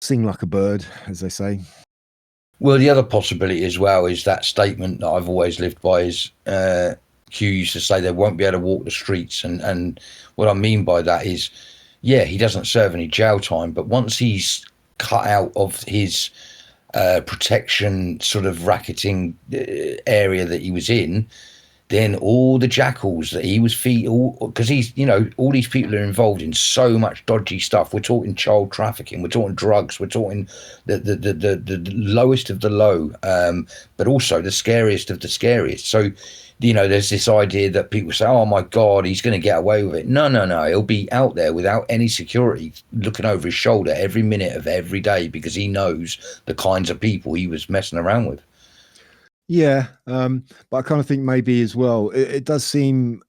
sing like a bird, as they say. Well, the other possibility as well is that statement that I've always lived by is Q used to say they won't be able to walk the streets. And what I mean by that is, yeah, he doesn't serve any jail time, but once he's cut out of his protection sort of racketing area that he was in, then all the jackals that he was feeding, because he's, all these people are involved in so much dodgy stuff. We're talking child trafficking, we're talking drugs, we're talking the lowest of the low, but also the scariest of the scariest. So, there's this idea that people say, oh my God, he's going to get away with it. No, he'll be out there without any security looking over his shoulder every minute of every day, because he knows the kinds of people he was messing around with. Yeah, but I kind of think maybe as well, it does seem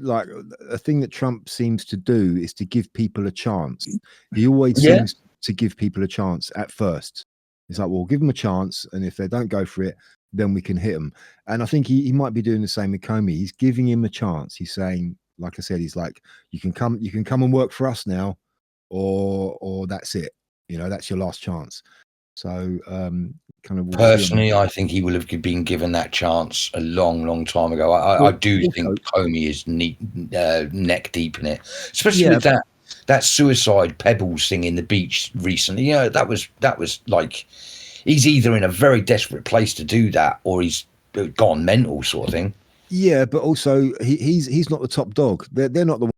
like a thing that Trump seems to do is to give people a chance. He always seems to give people a chance at first. It's like, well, give them a chance, and if they don't go for it, then we can hit them. And I think he might be doing the same with Comey. He's giving him a chance. He's saying, like I said, he's like, you can come and work for us now, or that's it. That's your last chance. So kind of personally, I think he will have been given that chance a long time ago. I do think Comey is neck deep in it, especially with that suicide pebbles thing in the beach recently. That was like, he's either in a very desperate place to do that, or he's gone mental, sort of thing. Yeah, but also he's not the top dog. They're not the one.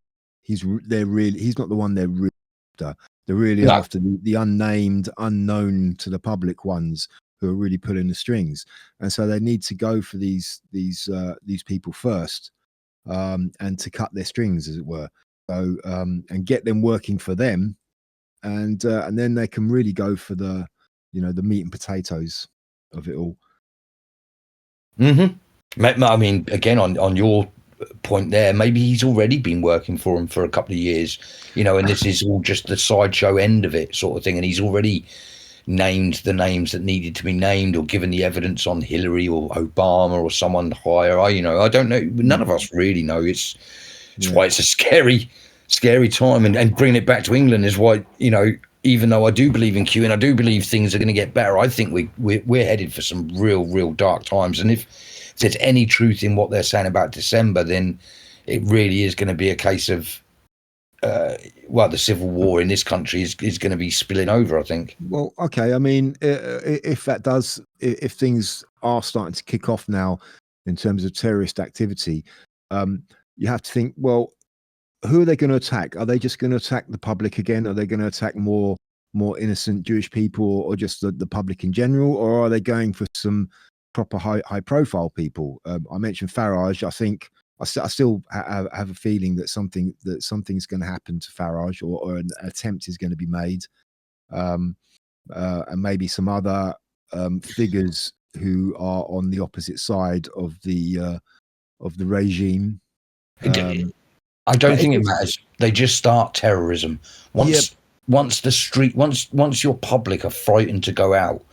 He's not the one they're really after. They're really after the unnamed, unknown to the public ones who are really pulling the strings, and so they need to go for these people first, and to cut their strings, as it were. So and get them working for them, and then they can really go for the the meat and potatoes of it all. Mm-hmm. I mean, again, on your point there, maybe he's already been working for him for a couple of years, and this is all just the sideshow end of it, sort of thing, and he's already named the names that needed to be named, or given the evidence on Hillary or Obama or someone higher. I don't know. None of us really know. It's why it's a scary time, and bringing it back to England is why, even though I do believe in Q and I do believe things are going to get better, I think we're headed for some real dark times. And if there's any truth in what they're saying about December, then it really is going to be a case of the civil war in this country is going to be spilling over, I think. Well, okay. I mean, if things are starting to kick off now in terms of terrorist activity, you have to think, well, who are they going to attack? Are they just going to attack the public again? Are they going to attack more innocent Jewish people, or just the public in general? Or are they going for some proper high profile people? I mentioned Farage. I think I still have a feeling that something's going to happen to Farage, or an attempt is going to be made, and maybe some other figures who are on the opposite side of the regime. I don't think it matters. They just start terrorism once your public are frightened to go out.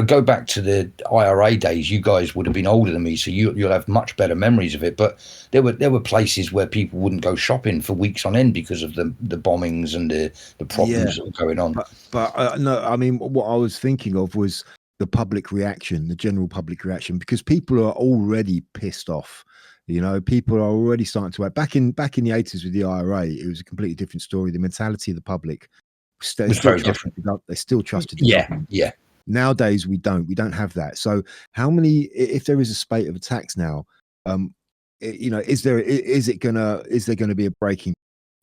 Go back to the IRA days. You guys would have been older than me, so you'll have much better memories of it. But there were places where people wouldn't go shopping for weeks on end because of the bombings and the problems that were going on. But no, I mean, what I was thinking of was the public reaction, the general public reaction, because people are already pissed off. People are already starting to act. Back in the 80s with the IRA, it was a completely different story. The mentality of the public was very different. They still trusted the government. Yeah. Nowadays we don't have that. So if there is a spate of attacks now, is there going to be a breaking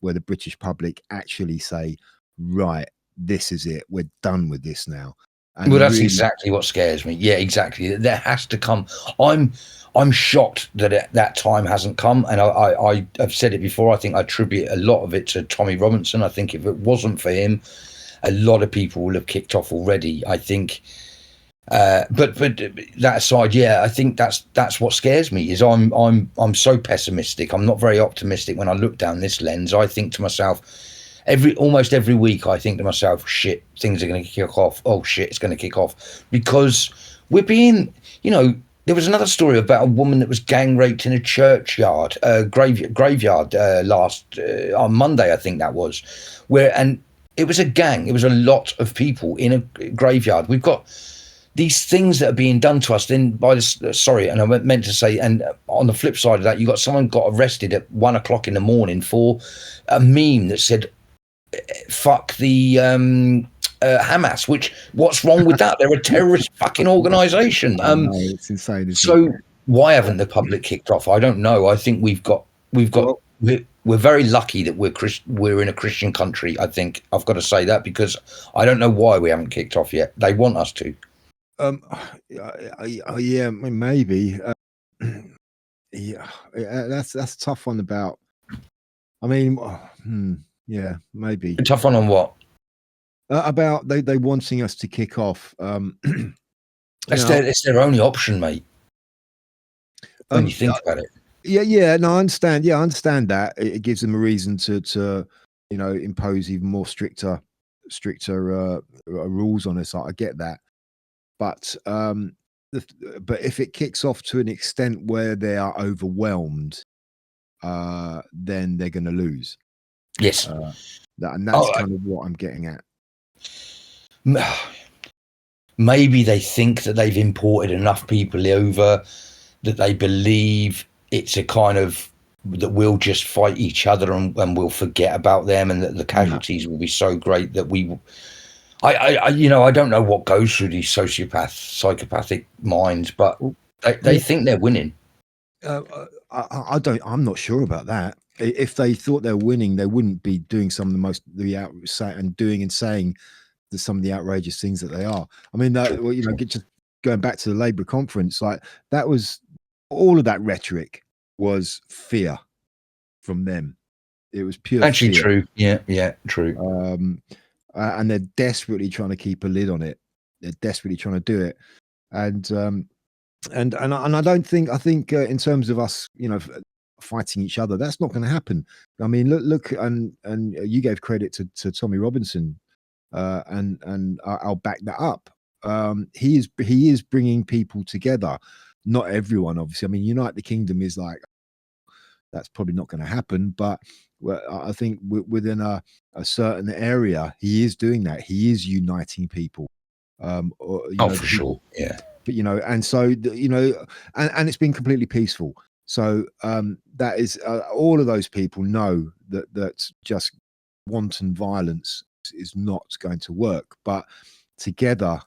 where the British public actually say, right, this is it, we're done with this now? And that's exactly what scares me. Yeah, exactly. There has to come. I'm shocked that that time hasn't come, and I've said it before. I think I attribute a lot of it to Tommy Robinson. I think if it wasn't for him, a lot of people will have kicked off already, I think. But that aside, I think that's what scares me. Is I'm so pessimistic. I'm not very optimistic when I look down this lens. I think to myself, almost every week I think to myself, shit, things are going to kick off. Oh shit, it's going to kick off, because we're being, there was another story about a woman that was gang raped in a churchyard, graveyard last on Monday, I think that was, and it was a gang. It was a lot of people in a graveyard. We've got these things that are being done to us. Then and I meant to say, and on the flip side of that, you got someone got arrested at 1 o'clock in the morning for a meme that said, fuck the Hamas, which, what's wrong with that? They're a terrorist fucking organization. No, it's insane. So why haven't the public kicked off? I don't know. I think we've got we're very lucky that we're in a Christian country. I think I've got to say that, because I don't know why we haven't kicked off yet. They want us to. Yeah, maybe. Yeah, that's a tough one about. I mean, yeah, maybe. A tough one on what? About they wanting us to kick off. It's their only option, mate. When you think about it. Yeah. No, I understand. Yeah, I understand that. It gives them a reason to impose even more stricter rules on us. I get that, but if it kicks off to an extent where they are overwhelmed, then they're going to lose. Yes, that's kind of what I'm getting at. Maybe they think that they've imported enough people over that they believe it's a kind of that we'll just fight each other and we'll forget about them, and that the casualties will be so great that I don't know what goes through these psychopathic minds, but they think they're winning. I'm not sure about that. If they thought they're winning, they wouldn't be doing some of doing and saying some of the outrageous things that they are. I mean, just going back to the Labour conference, like that was all of that rhetoric was fear from them. It was pure actually fear. True. Yeah, true. And they're desperately trying to keep a lid on it. They're desperately trying to do it, and I think in terms of us, fighting each other, that's not going to happen. I mean, look, and you gave credit to Tommy Robinson, and I'll back that up. He is bringing people together. Not everyone, obviously. I mean, Unite the Kingdom is like, that's probably not going to happen, but I think within a certain area, he is doing that. He is uniting people. For sure, yeah. But and so and it's been completely peaceful. So that is all of those people know that just wanton violence is not going to work. But together,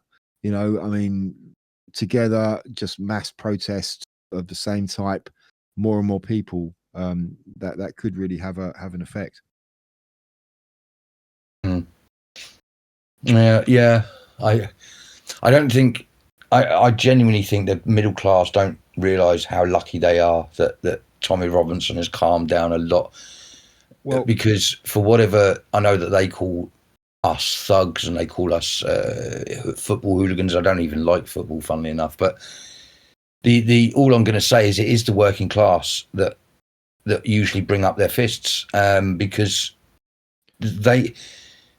together, just mass protests of the same type, more and more people, that could really have an effect. Yeah. I don't think. I genuinely think that middle class don't realise how lucky they are that Tommy Robinson has calmed down a lot. Well, because for whatever, I know that they call us thugs and they call us football hooligans. I don't even like football, funnily enough. But the all I'm going to say is it is the working class that usually bring up their fists, because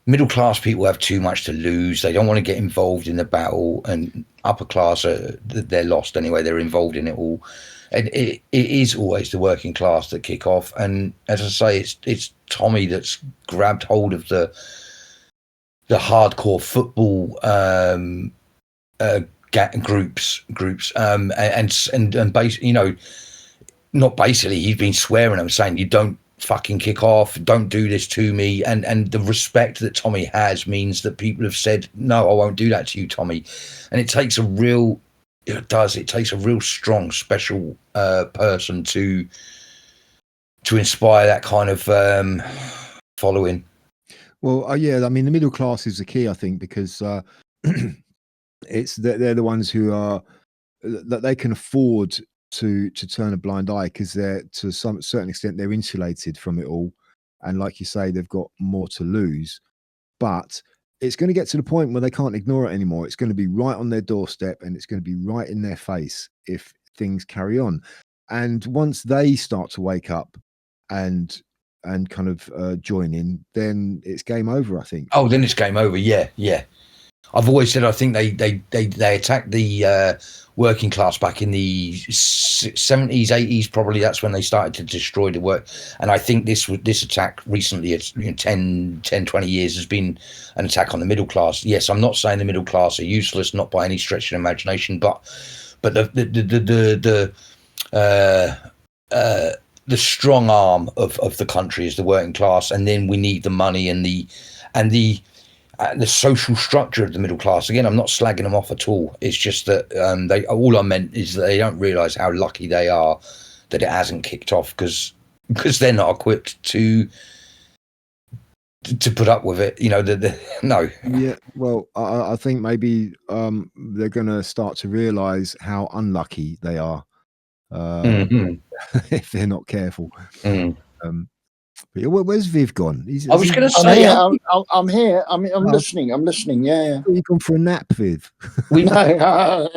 middle class people have too much to lose. They don't want to get involved in the battle, and upper class they're lost anyway. They're involved in it all, and it is always the working class that kick off. And as I say, it's Tommy that's grabbed hold of the hardcore football groups and basically, not basically, he's been swearing them, saying you don't fucking kick off, don't do this to me, and the respect that Tommy has means that people have said, no, I won't do that to you, Tommy. And it takes a real strong, special person to inspire that kind of following. Well, yeah, I mean, the middle class is the key, I think, because they're the ones who are that they can afford to turn a blind eye, because they're, to some certain extent, they're insulated from it all, and like you say, they've got more to lose. But it's going to get to the point where they can't ignore it anymore. It's going to be right on their doorstep, and it's going to be right in their face if things carry on. And once they start to wake up and and kind of join in, then it's game over, I think. Oh, then it's game over. Yeah. I've always said I think they attacked the working class back in the 70s, 80s. Probably that's when they started to destroy the work. And I think this attack recently, it's 10, 20 years, has been an attack on the middle class. Yes, I'm not saying the middle class are useless, not by any stretch of imagination, but the strong arm of the country is the working class, and then we need the money and the social structure of the middle class. Again, I'm not slagging them off at all. It's just that all I meant is that they don't realise how lucky they are that it hasn't kicked off, because they're not equipped to put up with it. No. Yeah, well, I think maybe they're going to start to realise how unlucky they are if they're not careful. But where's Viv gone? I was going to say, I'm here. I'm listening. I'm listening. Yeah. You've gone for a nap, Viv. We No,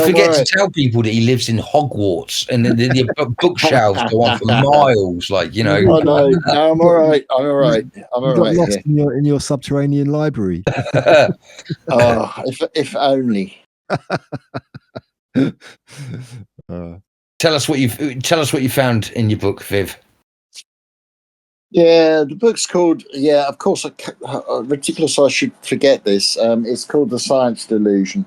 forget to tell people that he lives in Hogwarts, and the bookshelves go on for miles. Oh, no, I'm all right. I'm all right. I'm all right. Lost in your subterranean library. Oh, if only. Tell us what you found in your book, Viv. Yeah, the book's called. Yeah, of course. Ridiculous. I should forget this. It's called The Science Delusion.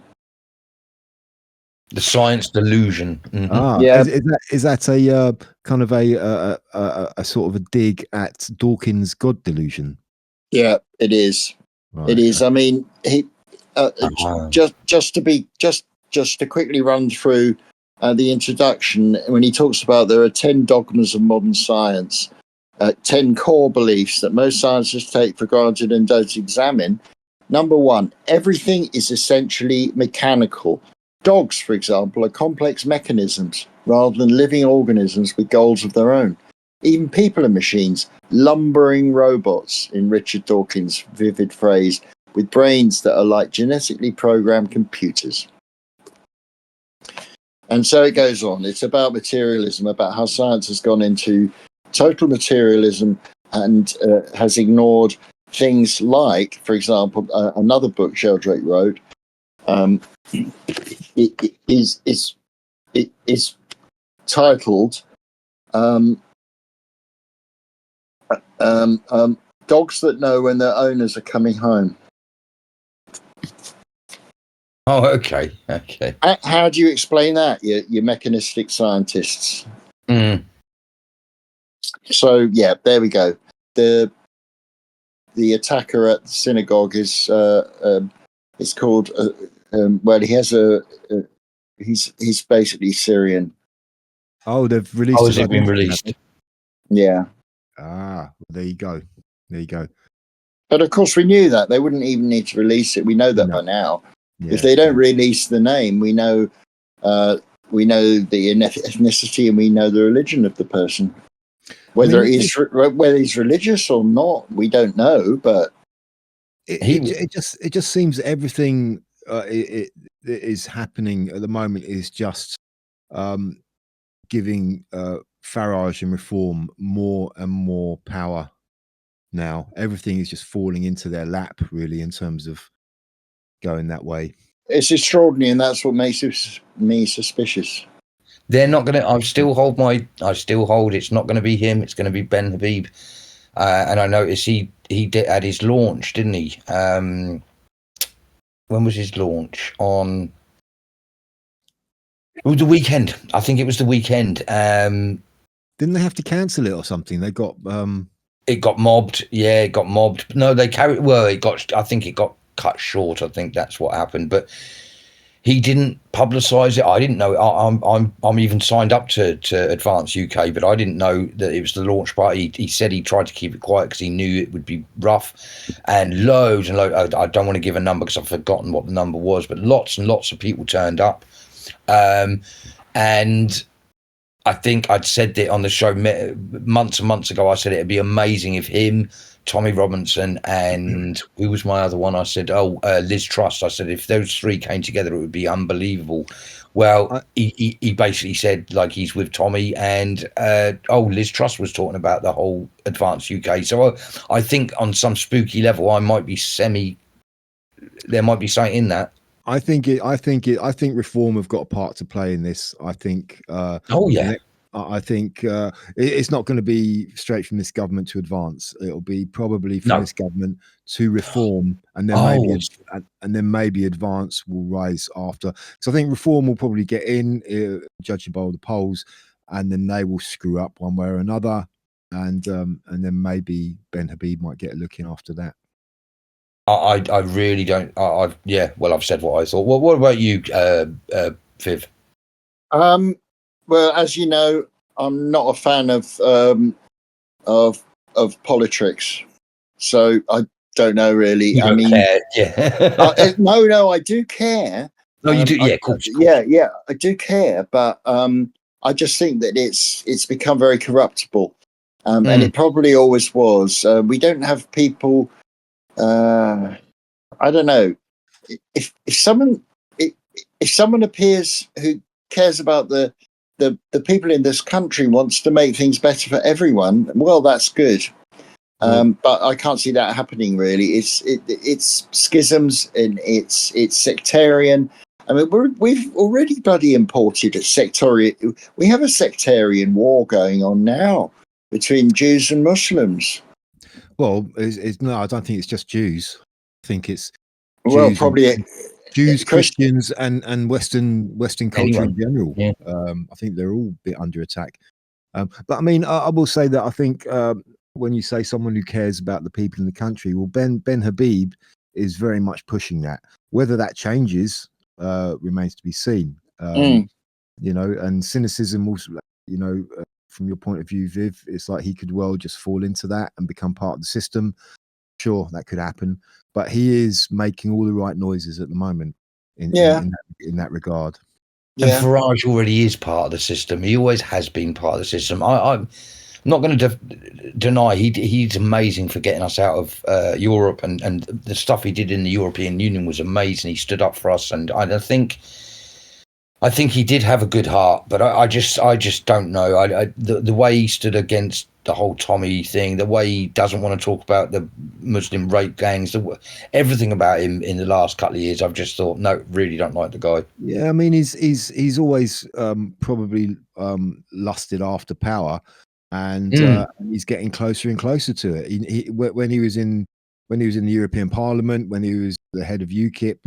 The Science Delusion. Mm-hmm. Yeah. Is that a kind of a sort of a dig at Dawkins' God delusion? Yeah, it is. Right. It is. I mean, he just to quickly run through the introduction, when he talks about there are 10 dogmas of modern science. 10 core beliefs that most scientists take for granted and don't examine. Number one, everything is essentially mechanical. Dogs, for example, are complex mechanisms rather than living organisms with goals of their own. Even people are machines, lumbering robots, in Richard Dawkins' vivid phrase, with brains that are like genetically programmed computers. And so it goes on. It's about materialism, about how science has gone into total materialism and has ignored things like, for example, another book Sheldrake wrote. It is titled "Dogs That Know When Their Owners Are Coming Home." Oh, okay. How do you explain that, you mechanistic scientists? So yeah, there we go. The attacker at the synagogue is it's called well, he has he's basically Syrian. Oh, they've released. Oh, has it been released? Yeah. There you go. But of course, we knew that they wouldn't even need to release it. We know that by now. Yeah. If they don't release the name, we know the ethnicity and we know the religion of the person. Whether he's religious or not, we don't know. But it just seems everything it is happening at the moment is just giving Farage and Reform more and more power. Now everything is just falling into their lap, really, in terms of going that way. It's extraordinary, and that's what makes me suspicious. They're not going to. I still hold it's not going to be him. It's going to be Ben Habib. And I noticed he had his launch, didn't he? When was his launch? On the weekend. I think it was the weekend. Didn't they have to cancel it or something? They got it got mobbed. Yeah, it got mobbed. No, they carried. Well, I think it got cut short. I think that's what happened. But he didn't publicise it. I didn't know. I'm even signed up to Advance UK, but I didn't know that it was the launch party. He said he tried to keep it quiet because he knew it would be rough, and loads and loads. I don't want to give a number because I've forgotten what the number was, but lots and lots of people turned up, and I think I'd said it on the show months and months ago. I said it'd be amazing if him, Tommy Robinson, and who was my other one? I said, Liz Truss. I said if those three came together, it would be unbelievable. Well, he basically said like he's with Tommy, and Liz Truss was talking about the whole Advanced UK. So I think on some spooky level, I might be there might be something in that. I think Reform have got a part to play in this. I think. I think it's not going to be straight from this government to Advance. It'll be probably from this government to Reform, and then maybe Advance will rise after. So I think Reform will probably get in, judging by all the polls, and then they will screw up one way or another, and then maybe Ben Habib might get a look in after that. I really don't. I've said what I thought. What about you, Viv? Well, as you know, I'm not a fan of politics, so I don't know really. You don't care, yeah. No, I do care. No, you do, yeah, of course. Yeah, I do care, but I just think that it's become very corruptible, and it probably always was. We don't have people. I don't know if someone appears who cares about the people in this country, wants to make things better for everyone, well, that's good. But I can't see that happening really. It's schisms and it's sectarian. I mean, we've already bloody imported a sectarian. We have a sectarian war going on now between Jews and Muslims. Well, no, I don't think it's just Jews. I think it's Jews, Christians, and Western culture in general. Yeah. I think they're all a bit under attack. But I mean, I will say that I think when you say someone who cares about the people in the country, well, Ben Habib is very much pushing that. Whether that changes remains to be seen. You know, and cynicism also, you know, from your point of view, Viv, it's like he could well just fall into that and become part of the system. Sure, that could happen, but he is making all the right noises at the moment in that regard. And Farage already is part of the system. He always has been part of the system. I'm not going to deny he's amazing for getting us out of Europe, and the stuff he did in the European Union was amazing. He stood up for us, and I think he did have a good heart, but I just don't know. The way he stood against the whole Tommy thing, the way he doesn't want to talk about the Muslim rape gangs, everything about him in the last couple of years, I've just thought, no, really don't like the guy. Yeah, I mean, he's always probably lusted after power, and he's getting closer and closer to it. When he was in the European Parliament, when he was the head of UKIP.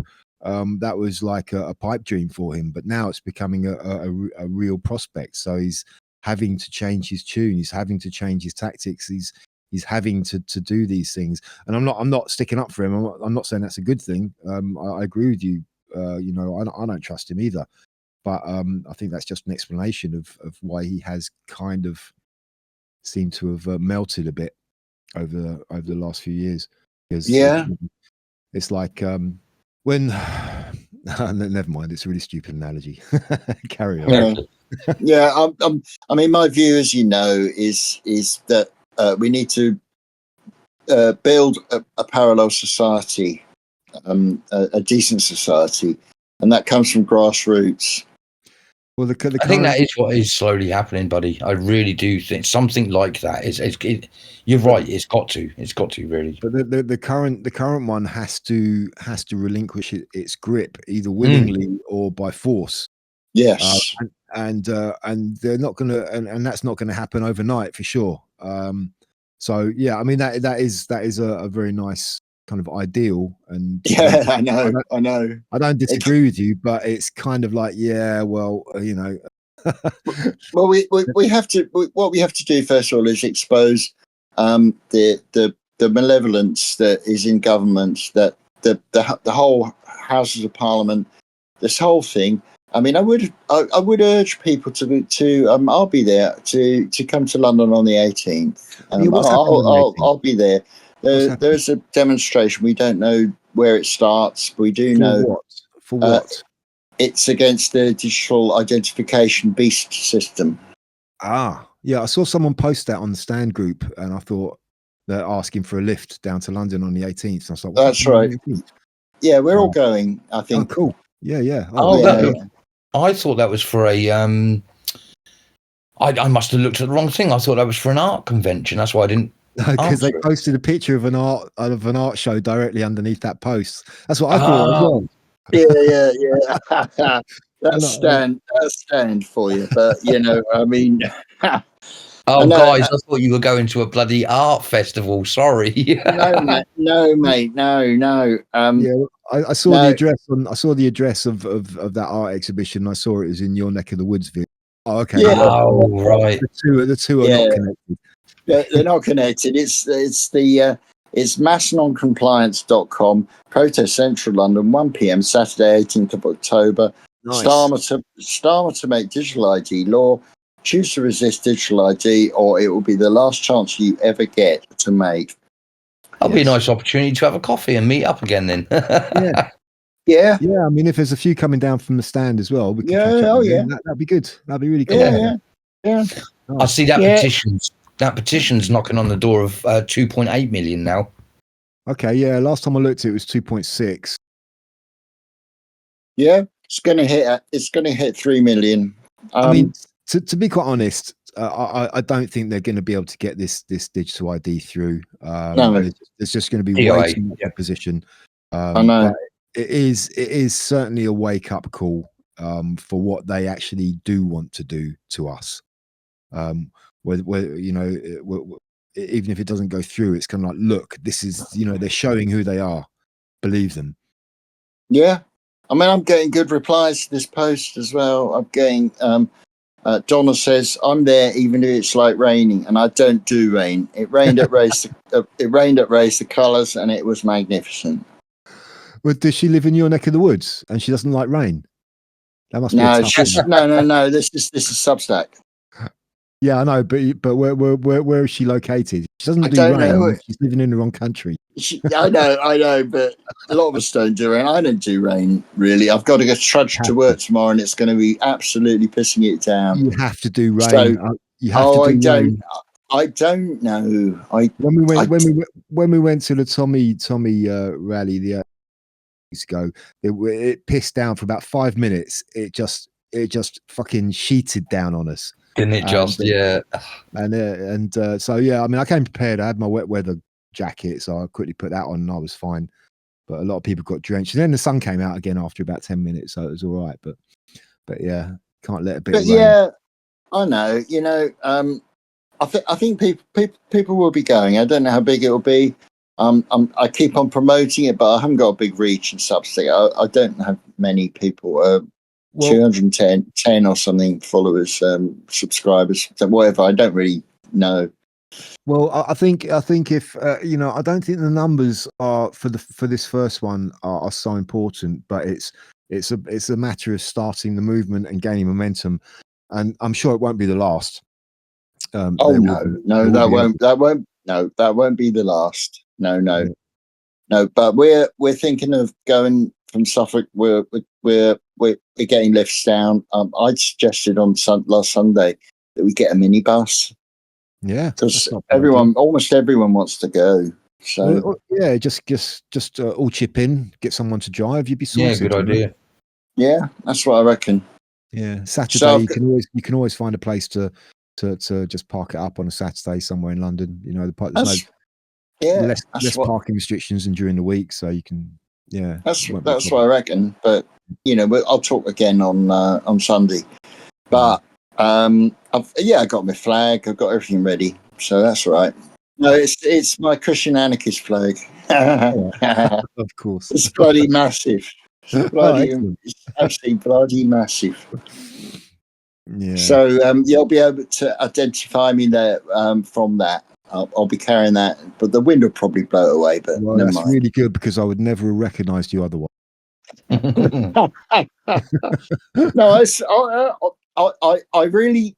That was like a pipe dream for him, but now it's becoming a real prospect. So he's having to change his tune. He's having to change his tactics. He's having to do these things. And I'm not sticking up for him. I'm not saying that's a good thing. I agree with you. You know, I don't trust him either. But I think that's just an explanation of why he has kind of seemed to have melted a bit over the last few years. Because it's like. When never mind, it's a really stupid analogy. Carry on. I mean, my view, as you know, is that we need to build a parallel society, a decent society, and that comes from grassroots. Well, I think that is what is slowly happening, buddy. I really do think something like that is. You're right. It's got to really. But the current one has to relinquish its grip either willingly or by force. Yes, and they're not going to, and that's not going to happen overnight for sure. So yeah, I mean that is a very nice kind of ideal, and I know. I don't disagree with you, but it's kind of like, well, you know. Well, we have to. What we have to do first of all is expose the malevolence that is in government, that the whole Houses of Parliament, this whole thing. I mean, I would urge people to I'll be there to come to London on the 18th. I'll be there. There's a demonstration. We don't know where it starts. We do know for what. It's against the digital identification beast system. Yeah, I saw someone post that on the Stand group, and I thought they're asking for a lift down to London on the 18th. So I was like, That's right. Yeah, we're all going, I Oh, think. cool. Yeah. Oh, yeah. I thought that was for a. I must have looked at the wrong thing. I thought that was for an art convention. That's why I didn't. Because they answer it. posted a picture of an art show directly underneath that post. That's what I thought as well. Yeah. That's stand for you. But I mean, Oh, no, guys, I thought you were going to a bloody art festival. Sorry. no, mate, no. Yeah, I saw the address I saw the address of that art exhibition. I saw it was in your neck of the woods, Vic. Oh, okay. Yeah. Oh, right. The two are not connected. They're not connected. It's massnoncompliance.com, Protest Central London, 1 p.m. Saturday, 18th of October. Nice. Starmer to make digital ID law. Choose to resist digital ID, or it will be the last chance you ever get to make. That'll be a nice opportunity to have a coffee and meet up again then. Yeah. I mean, if there's a few coming down from the stand as well, we can catch up. That'd be good. That'd be really cool. Yeah. Nice. I see that petition's knocking on the door of 2.8 million now. Okay, yeah. Last time I looked, it was 2.6. Yeah, it's going to hit 3 million. I mean, to be quite honest, I don't think they're going to be able to get this digital ID through. No, there's just going to be way too much opposition. I know. But it is certainly a wake up call for what they actually do want to do to us. Where even if it doesn't go through, it's kind of like, look, this is they're showing who they are. Believe them. Yeah, I mean, I'm getting good replies to this post as well. I'm getting Donna says, "I'm there even if it's like raining, and I don't do rain. It rained at Race. It rained at Race the Colours, and it was magnificent." Well, does she live in your neck of the woods and she doesn't like rain? That must be no. a tough one. No. This is Substack. Yeah, I know, but where is she located? She doesn't do don't rain. know. She's living in the wrong country. I know, but a lot of us don't do rain. I don't do rain, really. I've got to go trudge to work tomorrow, and it's going to be absolutely pissing it down. You have to do rain. So, you have to do rain. I don't know. When we went to the Tommy rally the weeks ago, it pissed down for about 5 minutes. It just fucking sheeted down on us. Didn't it just? And so I mean, I came prepared. I had my wet weather jacket, so I quickly put that on, and I was fine. But a lot of people got drenched, and then the sun came out again after about 10 minutes, so it was all right. But yeah, can't let a bit. Of rain. Yeah, I know. I think people will be going. I don't know how big it will be. I keep on promoting it, but I haven't got a big reach in Substack. I don't have many people. 210 or something followers, subscribers, whatever. I don't really know. Well, I think if I don't think the numbers are for this first one are so important, but it's a matter of starting the movement and gaining momentum, and I'm sure it won't be the last. That won't be the last. No. But we're thinking of going from Suffolk. We're getting lifts down. I suggested on last Sunday that we get a minibus. Yeah, because almost everyone wants to go. So just all chip in, get someone to drive. You'd be sorted. Yeah, good idea. Yeah, that's what I reckon. Yeah, Saturday you can always find a place to just park it up on a Saturday somewhere in London. There's less parking restrictions than during the week, so you can. Yeah, that's what I reckon. But I'll talk again on Sunday. But I got my flag. I've got everything ready, so that's right. No, it's my Christian anarchist flag. Of course, it's bloody massive. It's absolutely bloody massive. Yeah. So you'll be able to identify me there from that. I'll be carrying that, but the wind will probably blow it away. But never that's mind. Really good, because I would never have recognised you otherwise. No, I really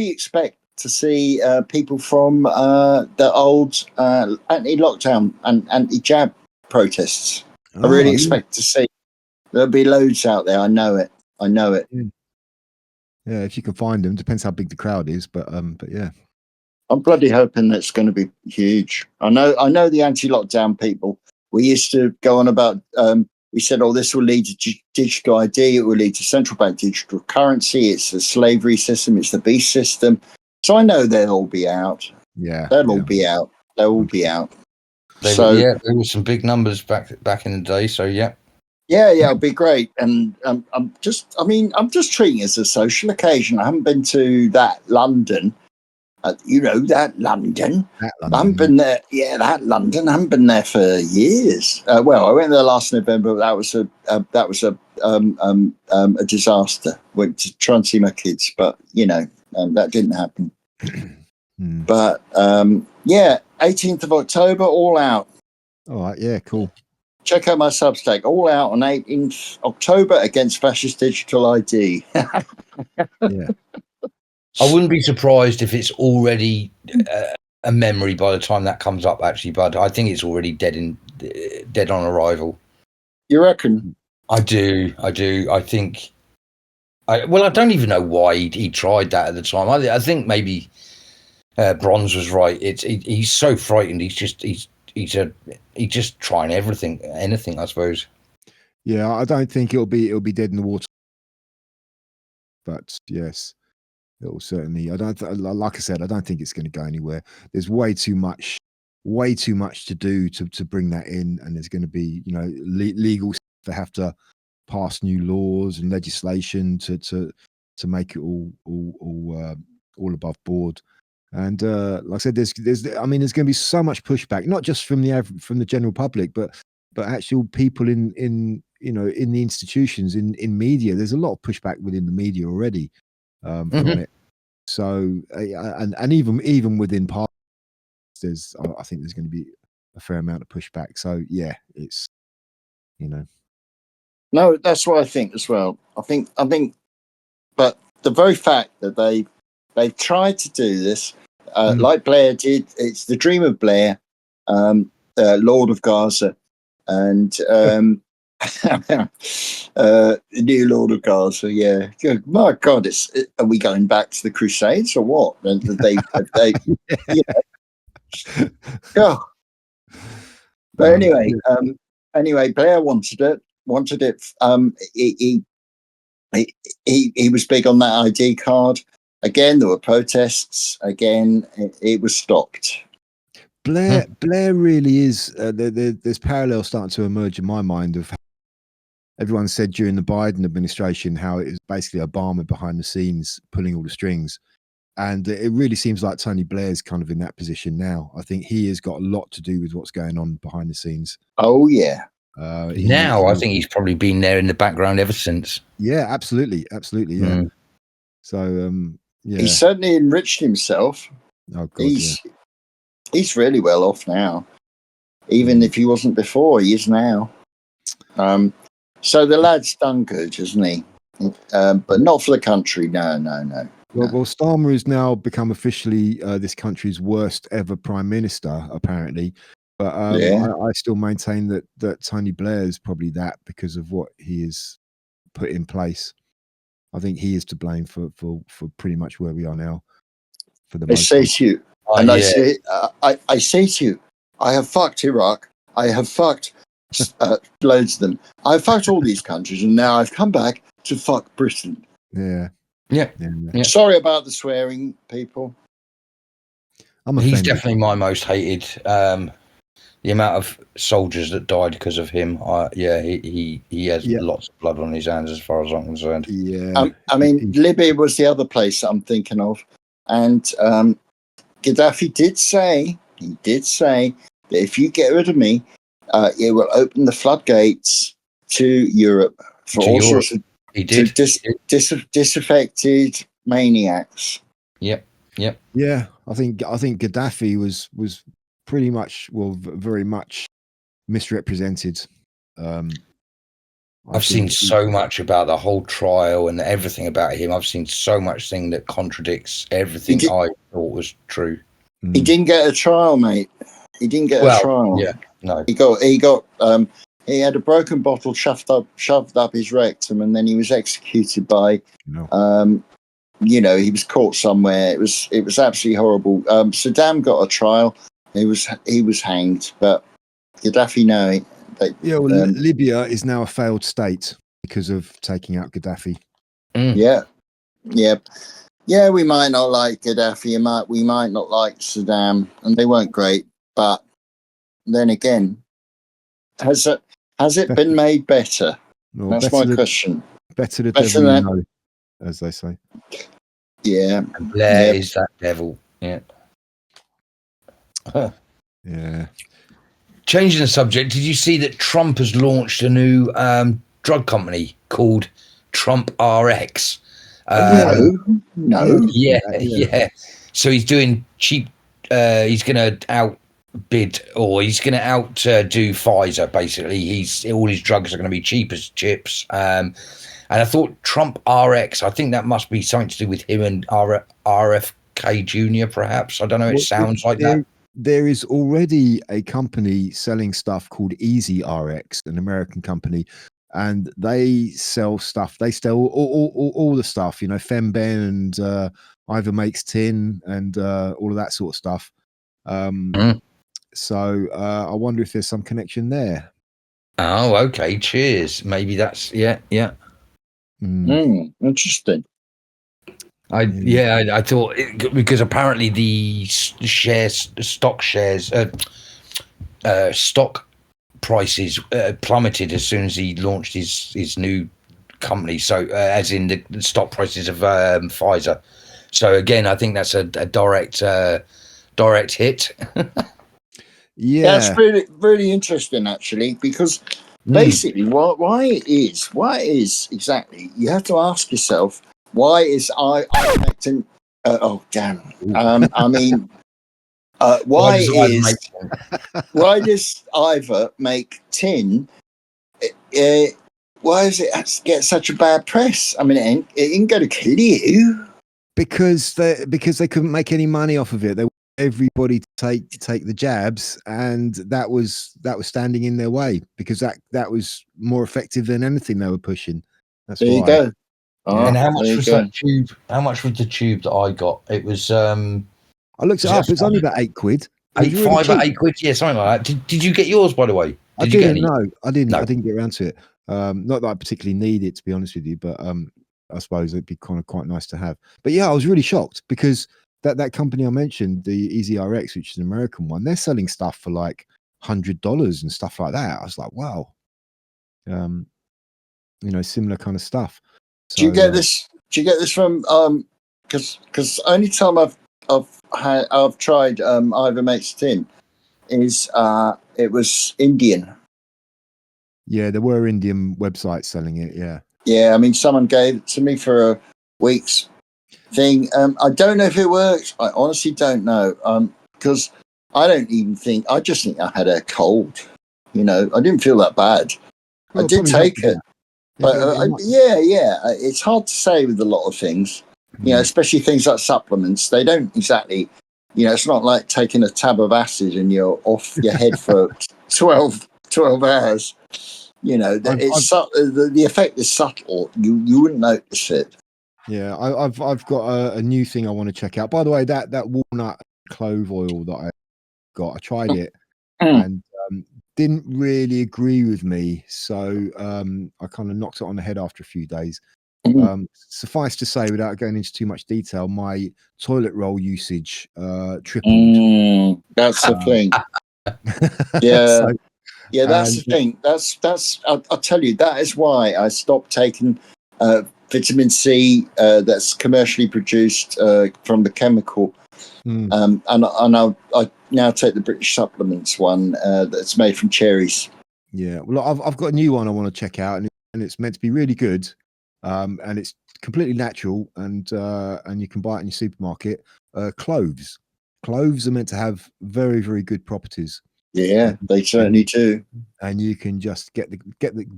expect to see people from the old anti-lockdown and anti-jab protests. I really expect to see. There'll be loads out there. I know it. Yeah, if you can find them, depends how big the crowd is, but yeah. I'm bloody hoping that's going to be huge. I know the anti-lockdown people. We used to go on about. We said, "Oh, this will lead to digital ID. It will lead to central bank digital currency. It's the slavery system. It's the beast system." So I know they'll all be out. Yeah, They'll all be out. They'll all be out. So yeah, there were some big numbers back in the day. So yeah. Yeah, it'll be great. And I'm just treating it as a social occasion. I haven't been to that London. That London. That I haven't been there. Yeah, that London. I haven't been there for years. Well, I went there last November. But that was a disaster. Went to try and see my kids, but that didn't happen. But 18th of October, all out. All right, yeah, cool. Check out my Substack. All out on 18th October against fascist digital ID. Yeah. I wouldn't be surprised if it's already a memory by the time that comes up, actually, Bud. I think it's already dead on arrival. You reckon? I do. I think. I don't even know why he tried that at the time. I think maybe Bronze was right. He's so frightened. He's just trying anything, I suppose. Yeah, I don't think it'll be dead in the water, but yes, it will certainly. Like I said, I don't think it's going to go anywhere. There's way too much to do to bring that in, and there's going to be legal. They have to pass new laws and legislation to make it all above board. And like I said, there's going to be so much pushback, not just from the general public, but actual people in the institutions, in media. There's a lot of pushback within the media already on it. So and even within parties, I think there's going to be a fair amount of pushback. So yeah, it's No, that's what I think as well. I think, but the very fact that they've tried to do this, like Blair did, it's the dream of Blair, Lord of Gaza, and new Lord of Gaza. Yeah, my God, are we going back to the Crusades or what? Yeah. But anyway, Blair wanted it. He was big on that ID card. Again, there were protests. Again, it was stopped. Blair really is. There's parallels starting to emerge in my mind of how everyone said during the Biden administration how it is basically Obama behind the scenes pulling all the strings, and it really seems like Tony Blair's kind of in that position now. I think he has got a lot to do with what's going on behind the scenes. Oh yeah. I think he's probably been there in the background ever since. Yeah, absolutely. Yeah. So yeah, he certainly enriched himself. Oh God, he's really well off now. Even if he wasn't before, he is now. So the lad's done good, hasn't he? But not for the country. No. Well, Starmer has now become officially this country's worst ever prime minister, apparently. But I still maintain that Tony Blair is probably that because of what he has put in place. I think he is to blame for pretty much where we are now. For the most part. I say to you, I have fucked Iraq. I have fucked loads of them. I've fucked all these countries, and now I've come back to fuck Britain. Yeah. Sorry about the swearing, people. He's definitely my most hated. The amount of soldiers that died because of him, he has lots of blood on his hands as far as I'm concerned. Yeah. I mean, Libya was the other place that I'm thinking of. And Gaddafi did say that if you get rid of me, it will open the floodgates to Europe for all sorts of disaffected maniacs. Yep. Yeah, I think Gaddafi was pretty much, very much misrepresented. I've seen so much about the whole trial and everything about him. I've seen so much thing that contradicts everything I thought was true. He didn't get a trial, mate. He didn't get a trial. Yeah, no. He had a broken bottle shoved up his rectum, and then he was executed by he was caught somewhere. It was absolutely horrible. Saddam got a trial. He was hanged, but Gaddafi, no. Libya is now a failed state because of taking out Gaddafi. Yeah. We might not like Gaddafi. We might not like Saddam, and they weren't great. But then again, has it been made better? Well, That's my question. Better the devil you know, as they say. Yeah. And Blair is that devil. Yeah. Yeah. Changing the subject, did you see that Trump has launched a new drug company called Trump RX? No. Yeah. So he's doing cheap. He's going to outbid, or he's going to outdo Pfizer. Basically, all his drugs are going to be cheap as chips. And I thought Trump RX. I think that must be something to do with him and RFK Jr. Perhaps. I don't know. It sounds like that. There is already a company selling stuff called Easy RX, an American company, and they sell stuff. They sell all the stuff, Femben and Ivermax tin and all of that sort of stuff. So I wonder if there's some connection there. Oh, okay. Cheers. Maybe that's yeah. Interesting. I thought because apparently the stock prices plummeted as soon as he launched his new company. So as in the stock prices of Pfizer. So again, I think that's a direct hit. Yeah, that's really, really interesting actually, because basically why it is exactly, you have to ask yourself, why is ivermectin why does Ivor make tin? Why does it get such a bad press? I mean, it ain't going to kill you. Because they couldn't make any money off of it. They want everybody to take the jabs, and that was standing in their way, because that was more effective than anything they were pushing. That's there why. You go. And how much was that tube? How much was the tube that I got? It was. I looked it up. It was only about £8. £8, yeah, something like that. Did you get yours, by the way? I didn't. No, I didn't. I didn't get around to it. Not that I particularly need it, to be honest with you, but I suppose it'd be kind of quite nice to have. But yeah, I was really shocked because that company I mentioned, the Easy RX, which is an American one, they're selling stuff for like $100 and stuff like that. I was like, wow. Similar kind of stuff. So, do you get this? Do you get this from? Because only time I've tried Ivermectin tin is it was Indian. Yeah, there were Indian websites selling it. Yeah. Yeah, I mean, someone gave it to me for a week's thing. I don't know if it works. I honestly don't know. Because I don't even think. I just think I had a cold. I didn't feel that bad. Well, I did take it. But it's hard to say with a lot of things, especially things like supplements. They don't exactly, it's not like taking a tab of acid and you're off your head for 12 hours. The effect is subtle. You wouldn't notice it. Yeah, I've got a new thing I want to check out. By the way, that walnut clove oil that I got, I tried it and didn't really agree with me, so I kind of knocked it on the head after a few days. Suffice to say, without going into too much detail, my toilet roll usage tripled. That's the thing. That's the thing. That's I'll tell you, that is why I stopped taking vitamin C that's commercially produced from the chemical. And I now take the British Supplements one that's made from cherries. Yeah, well, I've got a new one I want to check out, and it's meant to be really good, and it's completely natural, and you can buy it in your supermarket. Cloves are meant to have very, very good properties. Yeah, they certainly do. And you can just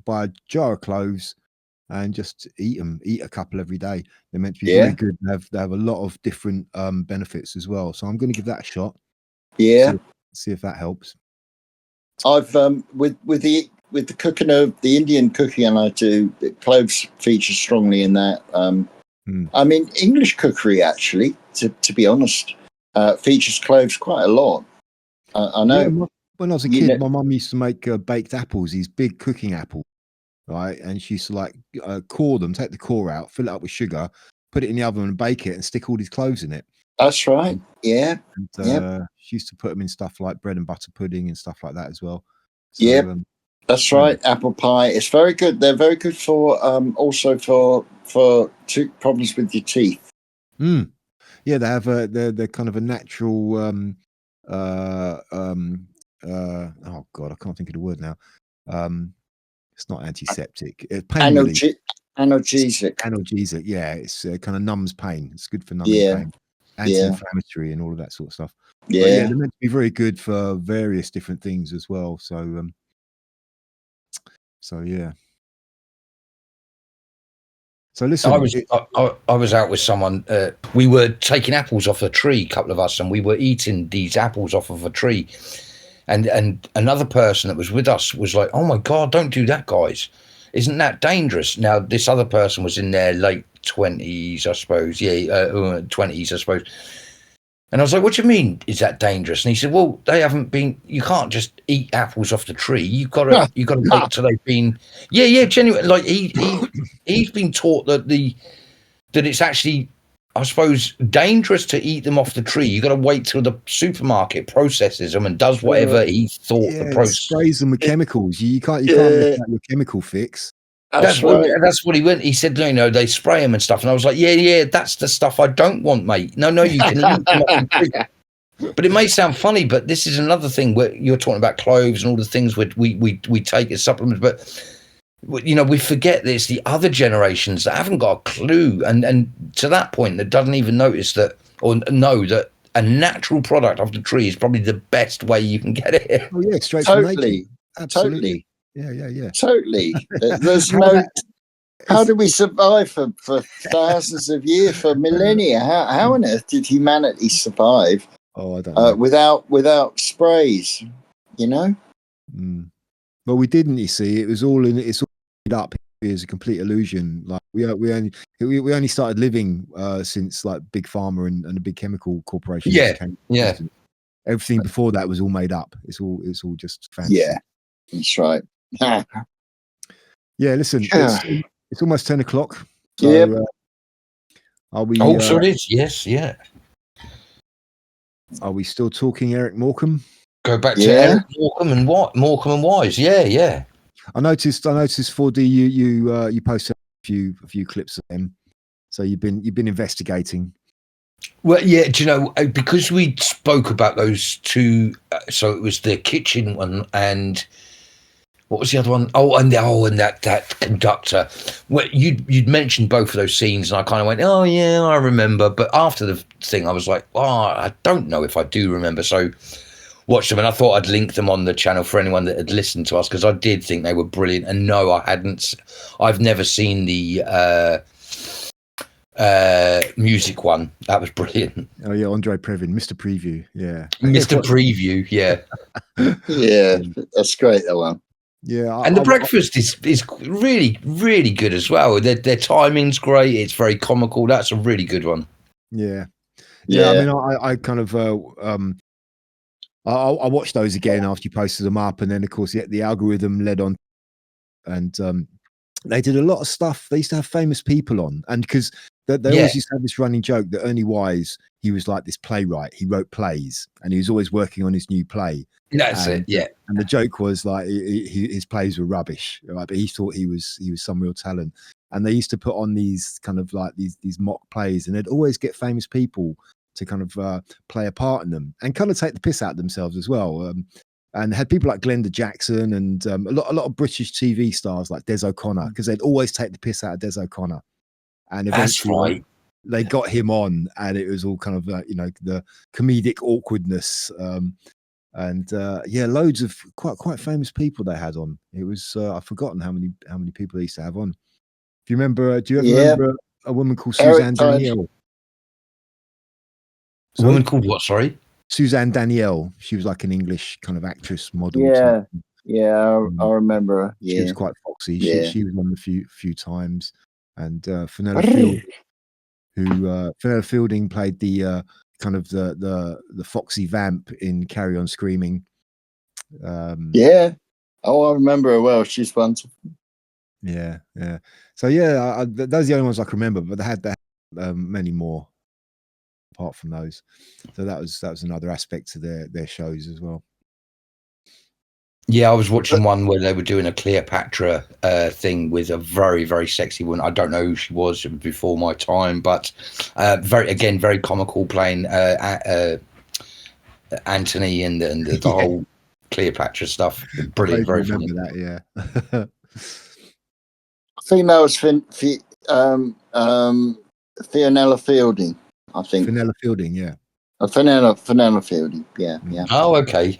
buy a jar of cloves and just eat a couple every day. They're meant to be very good. They have a lot of different benefits as well. So I'm going to give that a shot. Yeah, see if that helps. I've with the cooking of the Indian cooking, and I do, cloves feature strongly in that. I mean, English cookery, actually, to be honest, features cloves quite a lot. I know. Yeah, when I was a kid, my mum used to make baked apples, these big cooking apples, right? And she used to like core them, take the core out, fill it up with sugar, put it in the oven and bake it and stick all these cloves in it. That's right. Yeah. And she used to put them in stuff like bread and butter pudding and stuff like that as well. So, yeah. That's right. Apple pie. It's very good. They're very good for also for problems with your teeth. Yeah, they have they're kind of a natural oh god, I can't think of the word now. It's not antiseptic. Pain relief. Analgesic. Yeah, it's kind of numbs pain. It's good for numbing pain, anti-inflammatory, and all of that sort of stuff. Yeah, but yeah, they're meant to be very good for various different things as well. So yeah. So listen, I was out with someone. We were taking apples off a tree, a couple of us, and we were eating these apples off of a tree. And another person that was with us was like, "Oh my God, don't do that, guys! Isn't that dangerous?" Now this other person was in their late 20s, I suppose. 20s, I suppose. And I was like, "What do you mean? Is that dangerous?" And he said, "Well, they haven't been. You can't just eat apples off the tree. You've got to wait till they've been." Yeah, genuine. Like he's been taught that it's actually, I suppose, dangerous to eat them off the tree. You got to wait till the supermarket processes them and does whatever he thought the process. Sprays them with chemicals. You can't miss out your chemical fix. That's what he went. He said, no, they spray them and stuff. And I was like, yeah, that's the stuff I don't want, mate. No, you can eat them off the tree. But it may sound funny, but this is another thing where you're talking about cloves and all the things we take as supplements. But we forget that it's the other generations that haven't got a clue, and to that point, that doesn't even notice that or know that a natural product off the tree is probably the best way you can get it. Oh yeah, straight from nature. Absolutely. Yeah. Totally. There's no. How did we survive for thousands of years, for millennia? How on earth did humanity survive? Oh, I don't know. Without sprays, Well, we didn't. You see, it's all made up. It's a complete illusion. Like we only started living since like big pharma and the big chemical corporations. Yeah. Everything before that was all made up. It's all just fantasy. Yeah, that's right. Yeah, listen, it's almost 10 o'clock. So, are we? So it is. Yes, yeah. Are we still talking Eric Morecambe? Go back to Eric Morecambe and what? Morecambe and Wise. Yeah. I noticed 4D. You posted a few clips of them. So you've been investigating. Well, yeah. Do you know, because we spoke about those two? So it was the kitchen one and. What was the other one? And that conductor. Well, you'd mentioned both of those scenes, and I kind of went, "Oh yeah, I remember." But after the thing, I was like, "Oh, I don't know if I do remember." So watched them, and I thought I'd link them on the channel for anyone that had listened to us because I did think they were brilliant. And no, I hadn't. I've never seen the music one. That was brilliant. Oh yeah, Andre Previn, Mr. Preview. Yeah, Mr. Preview. Yeah, yeah, that's great. That one. Yeah, and the breakfast is really, really good as well. Their timing's great. It's very comical. That's a really good one. Yeah. I mean, I kind of I watched those again after you posted them up, and then of course the algorithm led on, and they did a lot of stuff. They used to have famous people on, and because they always used to have this running joke that Ernie Wise, he was like this playwright. He wrote plays, and he was always working on his new play. That's it, yeah. And the joke was like his plays were rubbish, right? But he thought he was some real talent. And they used to put on these kind of like these mock plays, and they'd always get famous people to kind of play a part in them and kind of take the piss out of themselves as well. And had people like Glenda Jackson and a lot of British TV stars like Des O'Connor, because they'd always take the piss out of Des O'Connor. And eventually they got him on, and it was all kind of the comedic awkwardness. And loads of quite famous people they had on. It was I've forgotten how many people they used to have on. If you remember, do you ever remember a woman called Suzanne Danielle? A woman called what? Sorry, Suzanne Danielle. She was like an English kind of actress model. I remember her. Yeah. She was quite foxy. She was on a few times, and Fenella Field. Fenella Fielding played the kind of the foxy vamp in Carry On Screaming. Yeah. Oh, I remember her well. She's wonderful. Yeah. So yeah, those are the only ones I can remember, but they had many more apart from those. So that was another aspect to their shows as well. Yeah, I was watching one where they were doing a Cleopatra thing with a very, very sexy woman. I don't know who she was before my time, but very comical, playing Antony and the whole Cleopatra stuff. Brilliant, very funny. Remember that, yeah. I think that was Fionella Fielding. I think Fenella Fielding, yeah. Fenella Fielding. Yeah. Oh, okay,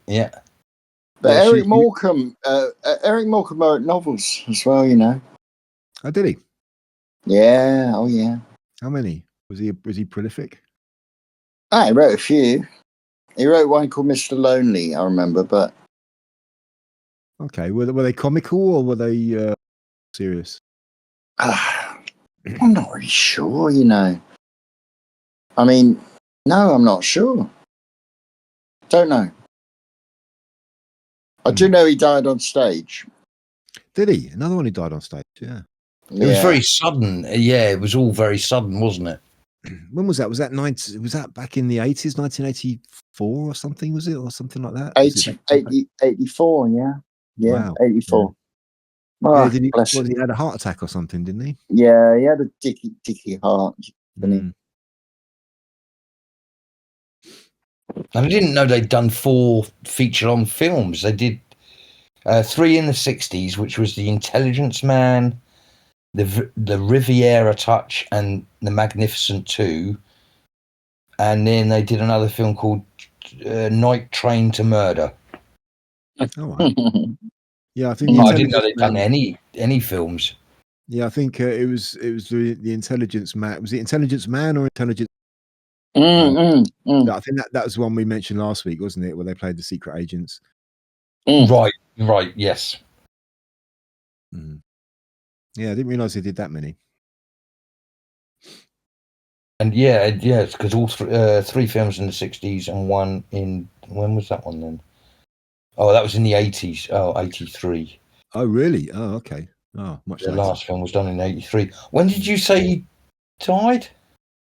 yeah. But Yeah, Eric Morecambe wrote novels as well. You know. Oh, did he? Yeah. Oh, yeah. How many? Was he prolific? He wrote a few. He wrote one called Mr. Lonely, I remember, but Okay. Were they comical or were they serious? I'm not really sure, you know. I mean, no, I'm not sure. Don't know. I do know he died on stage. Did he? Another one who died on stage, yeah. It was very sudden. Yeah, it was all very sudden, wasn't it? When was that? Was that back in the 80s, 1984 or something, was it? Or something like that? 84, yeah. Yeah, wow. 84. Yeah. Oh, He had a heart attack or something, didn't he? Yeah, he had a dicky heart, didn't I didn't know they'd done 4 feature-length films. They did 3 in the 60s, which was The Intelligence Man, the Riviera Touch, and The Magnificent 2. And then they did another film called Night Train to Murder. Oh, wow. Yeah, I think I didn't know they'd done any films. Yeah, I think it was the Intelligence Man. Was it Intelligence Man or Intelligence? I think that was one we mentioned last week, wasn't it? Where they played the secret agents. Right, yes. Yeah, I didn't realise they did that many. And yeah, it's because all 3 films in the 60s and one in, when was that one then? Oh, that was in the 80s. Oh, 83. Oh, really? Oh, okay. Oh, much The later. last film was done in 83. When did you say he died?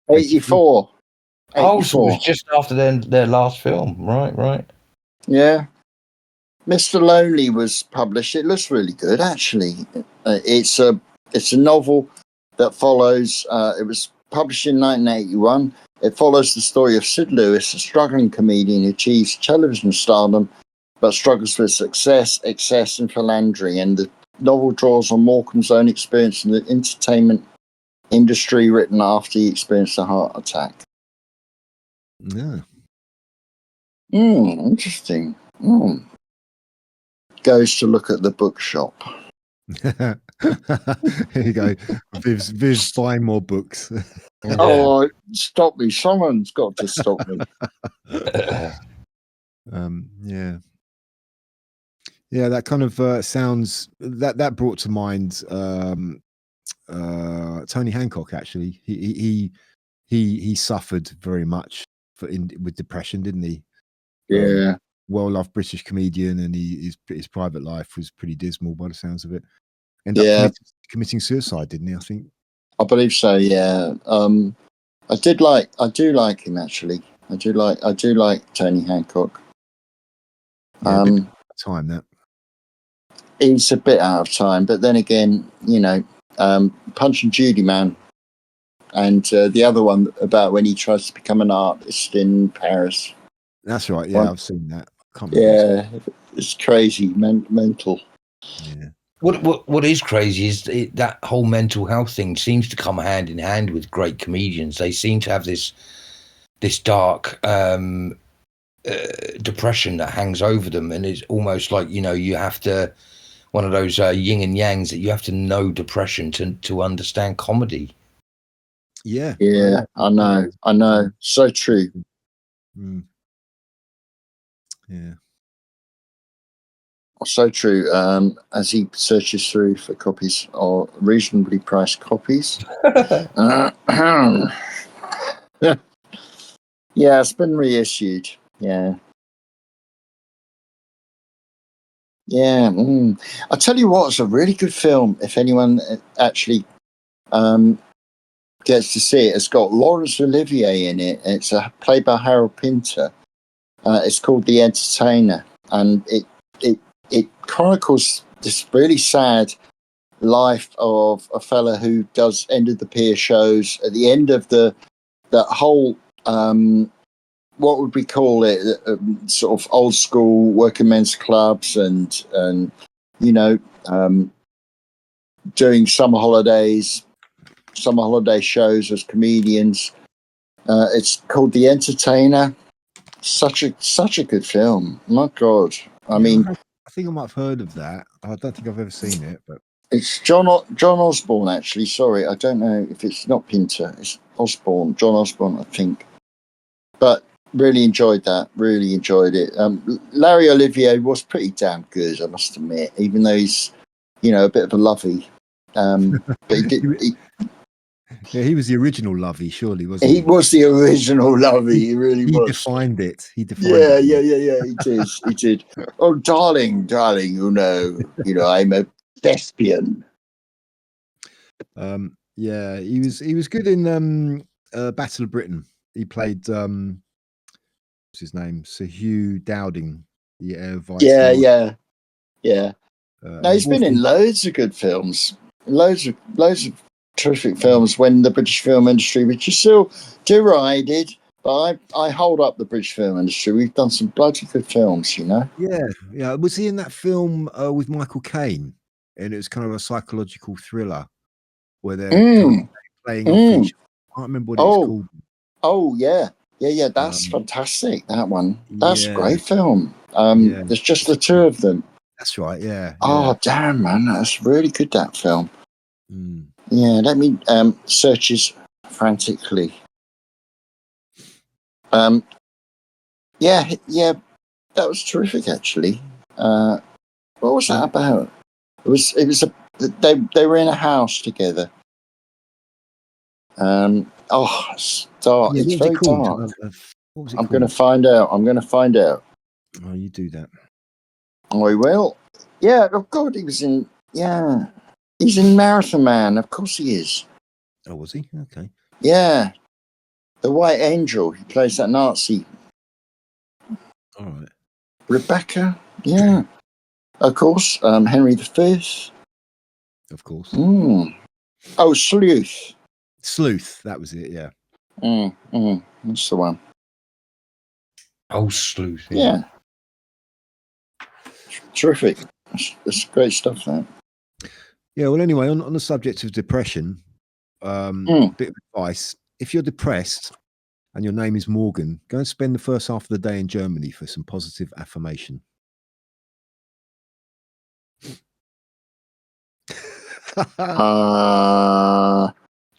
84. Oh, so it was just after their last film. Right. Yeah. Mr. Lonely was published. It looks really good, actually. It's a novel that follows. It was published in 1981. It follows the story of Sid Lewis, a struggling comedian who achieves television stardom, but struggles with success, excess, and philandering. And the novel draws on Morecambe's own experience in the entertainment industry, written after he experienced a heart attack. Yeah. Interesting. Goes to look at the bookshop. Here you go. Viv's buying more books. Yeah. Oh, stop me. Someone's got to stop me. Yeah, that kind of sounds that brought to mind Tony Hancock. Actually, he suffered very much with depression, didn't he? Yeah. Well-loved British comedian, and his private life was pretty dismal by the sounds of it. Ended up committing suicide, didn't he? I think. I believe so. Yeah. I do like him, actually. I do like Tony Hancock. Time that he's a bit out of time, but then again, you know, Punch and Judy Man, and the other one about when he tries to become an artist in Paris. That's right. Yeah, I've seen that. It's crazy, mental. Yeah. What is crazy is that whole mental health thing seems to come hand in hand with great comedians. They seem to have this dark depression that hangs over them, and it's almost like, you know, you have to, one of those yin and yangs, that you have to know depression to understand comedy. Yeah, I know. So true. Yeah. So true. As he searches through for copies or reasonably priced copies. Yeah, it's been reissued. Yeah. Yeah. I'll tell you what, it's a really good film. If anyone actually gets to see it, it's got Laurence Olivier in it. It's played by Harold Pinter. It's called The Entertainer, and it chronicles this really sad life of a fella who does end of the pier shows at the end of that whole what would we call it, sort of old school working men's clubs and doing summer holiday shows as comedians. It's called The Entertainer. Such a good film. My God. I think I might have heard of that. I don't think I've ever seen it, but it's John Osborne, actually. Sorry, I don't know if it's not Pinter. It's Osborne, John Osborne, I think. But really enjoyed that. Really enjoyed it. Larry Olivier was pretty damn good, I must admit, even though he's, a bit of a lovey. But he did. He was the original Lovey, surely, wasn't he? He was the original Lovey. He really was. He defined it. Yeah. He did. Oh, darling, I'm a thespian. Yeah, he was good in Battle of Britain. He played what's his name? Sir Hugh Dowding, the Air Vice. Yeah. No, he's been in loads of good films, loads of terrific films when the British film industry, which is still derided, but I hold up the British film industry. We've done some bloody good films, Yeah. Was he in that film with Michael Caine? And it was kind of a psychological thriller where they're playing off each other. I can't remember what it was called. Oh, yeah. That's fantastic. That one. That's a great film. There's just the two of them. That's right. Yeah. Oh, damn, man, that's really good. That film. Mm. Yeah, let me searches frantically. Yeah, that was terrific. Actually, what was that about? They were in a house together. It's dark. Yeah, it's very dark. What was it I'm called? going to find out. Oh, you do that. I will. Yeah. Oh God, he was in. Yeah, he's in Marathon Man. Of course he is. Oh, was he? Okay. Yeah, the White Angel. He plays that Nazi. All right. Rebecca. Yeah. Of course. Henry V. Of course. Oh, Sleuth. Sleuth. That was it. Yeah. That's the one. Oh, Sleuth. Yeah. Terrific. That's great stuff, that. Yeah. Well, anyway, on the subject of depression, a bit of advice. If you're depressed and your name is Morgan, go and spend the first half of the day in Germany for some positive affirmation.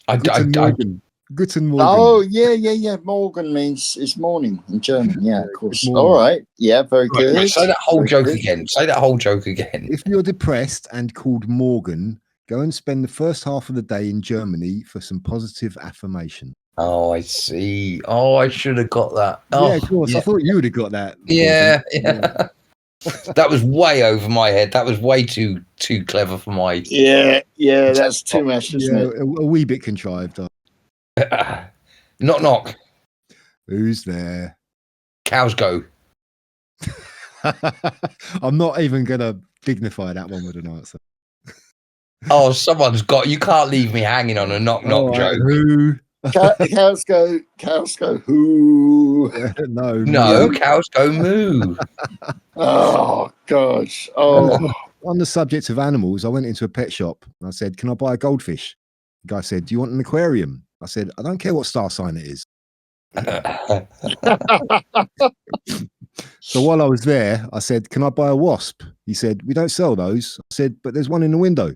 Guten Morgen. Guten Morgen. Oh, yeah. Morgen is morning in German. Yeah, of course. All right. Yeah, very good. Right, say that whole joke again. If you're depressed and called Morgan, go and spend the first half of the day in Germany for some positive affirmation. Oh, I see. Oh, I should have got that. Yeah, of course. I thought you would have got that. Yeah. That was way over my head. That was way too clever for my. Yeah. That's too much, isn't it? A wee bit contrived. Knock, knock. Who's there? Cows go. I'm not even gonna dignify that one with an answer. Oh, someone's got. You can't leave me hanging on a knock knock joke. Who? Cows go. Who? No. Cows go moo. Oh gosh. Oh. On the subject of animals, I went into a pet shop and I said, "Can I buy a goldfish?" The guy said, "Do you want an aquarium?" I said, "I don't care what star sign it is." So while I was there, I said, "Can I buy a wasp?" He said, "We don't sell those." I said, "But there's one in the window."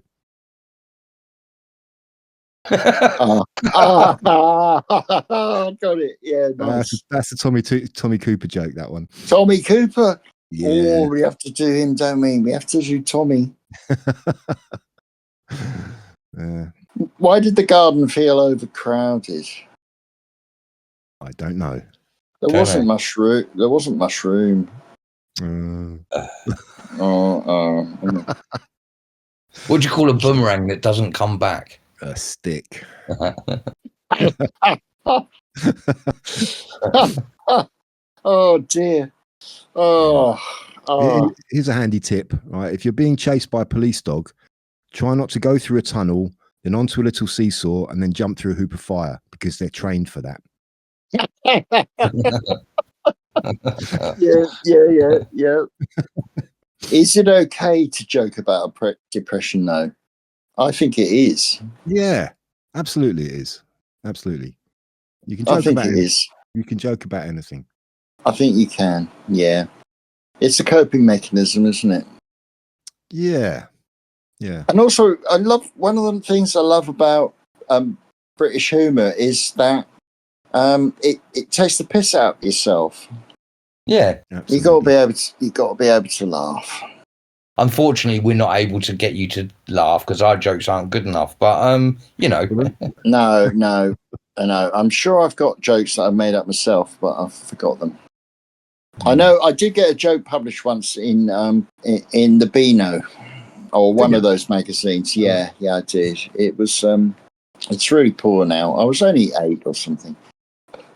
Got it. Yeah, nice. That's a Tommy Cooper joke. That one. Tommy Cooper. Oh, we have to do him, don't we? We have to do Tommy. Why did the garden feel overcrowded? I don't know. There wasn't mushroom. There wasn't mushroom. What do you call a boomerang that doesn't come back? A stick. Oh dear. Here's a handy tip, right? If you're being chased by a police dog, try not to go through a tunnel, then onto a little seesaw, and then jump through a hoop of fire because they're trained for that. Yeah. Is it okay to joke about depression though? I think it is. Yeah, absolutely it is. Absolutely. You can I joke think about it anything. is. You can joke about anything. I think you can. Yeah. It's a coping mechanism, isn't it? Yeah. Yeah. And also, I love one of the things I love about British humour is that it takes the piss out of yourself. Yeah, you got to be able to laugh. Unfortunately, we're not able to get you to laugh because our jokes aren't good enough. But you know, no. I'm sure I've got jokes that I've made up myself, but I've forgot them. I know I did get a joke published once in the Beano or one of those magazines. Yeah, I did. It was it's really poor now. I was only 8 or something.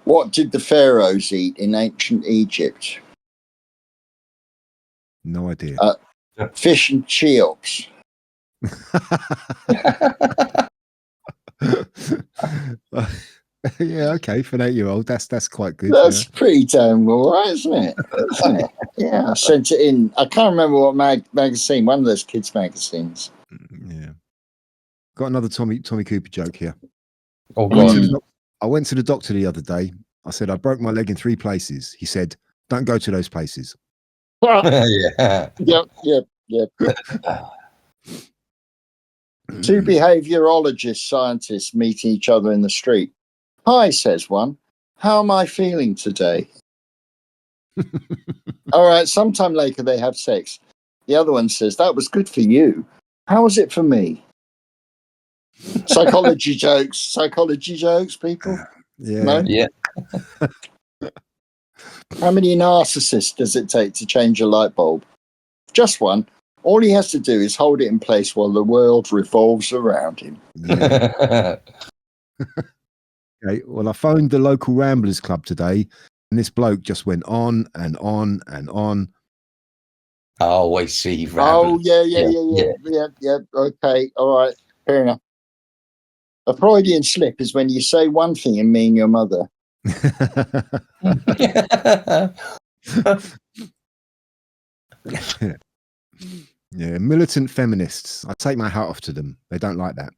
What did the pharaohs eat in ancient Egypt? No idea. Fish and Cheops. Yeah, okay, for an 8-year-old, that's quite good. That's pretty damn all right, isn't it? Yeah, I sent it in. I can't remember what magazine. One of those kids' magazines. Yeah. Got another Tommy Cooper joke here. Oh God! I went to the doctor the other day. I said I broke my leg in 3 places. He said, "Don't go to those places." Yeah. Yep. Two behaviorologist scientists meet each other in the street. Hi, says one. How am I feeling today? All right, sometime later they have sex. The other one says, that was good for you. How was it for me? Psychology jokes, people. Yeah. No? Yeah. How many narcissists does it take to change a light bulb? Just one. All he has to do is hold it in place while the world revolves around him. Yeah. Okay, well, I phoned the local Ramblers Club today, and this bloke just went on and on and on. Oh, I see. Oh, yeah. Okay, all right, fair enough. A Freudian slip is when you say one thing and mean your mother. Yeah, militant feminists. I take my hat off to them. They don't like that.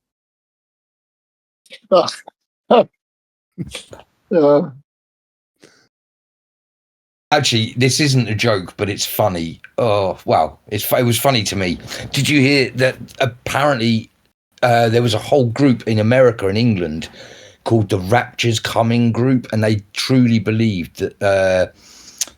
Actually, this isn't a joke, but it's funny. Oh, well, it was funny to me. Did you hear that apparently there was a whole group in America and England called the Rapture's Coming group, and they truly believed that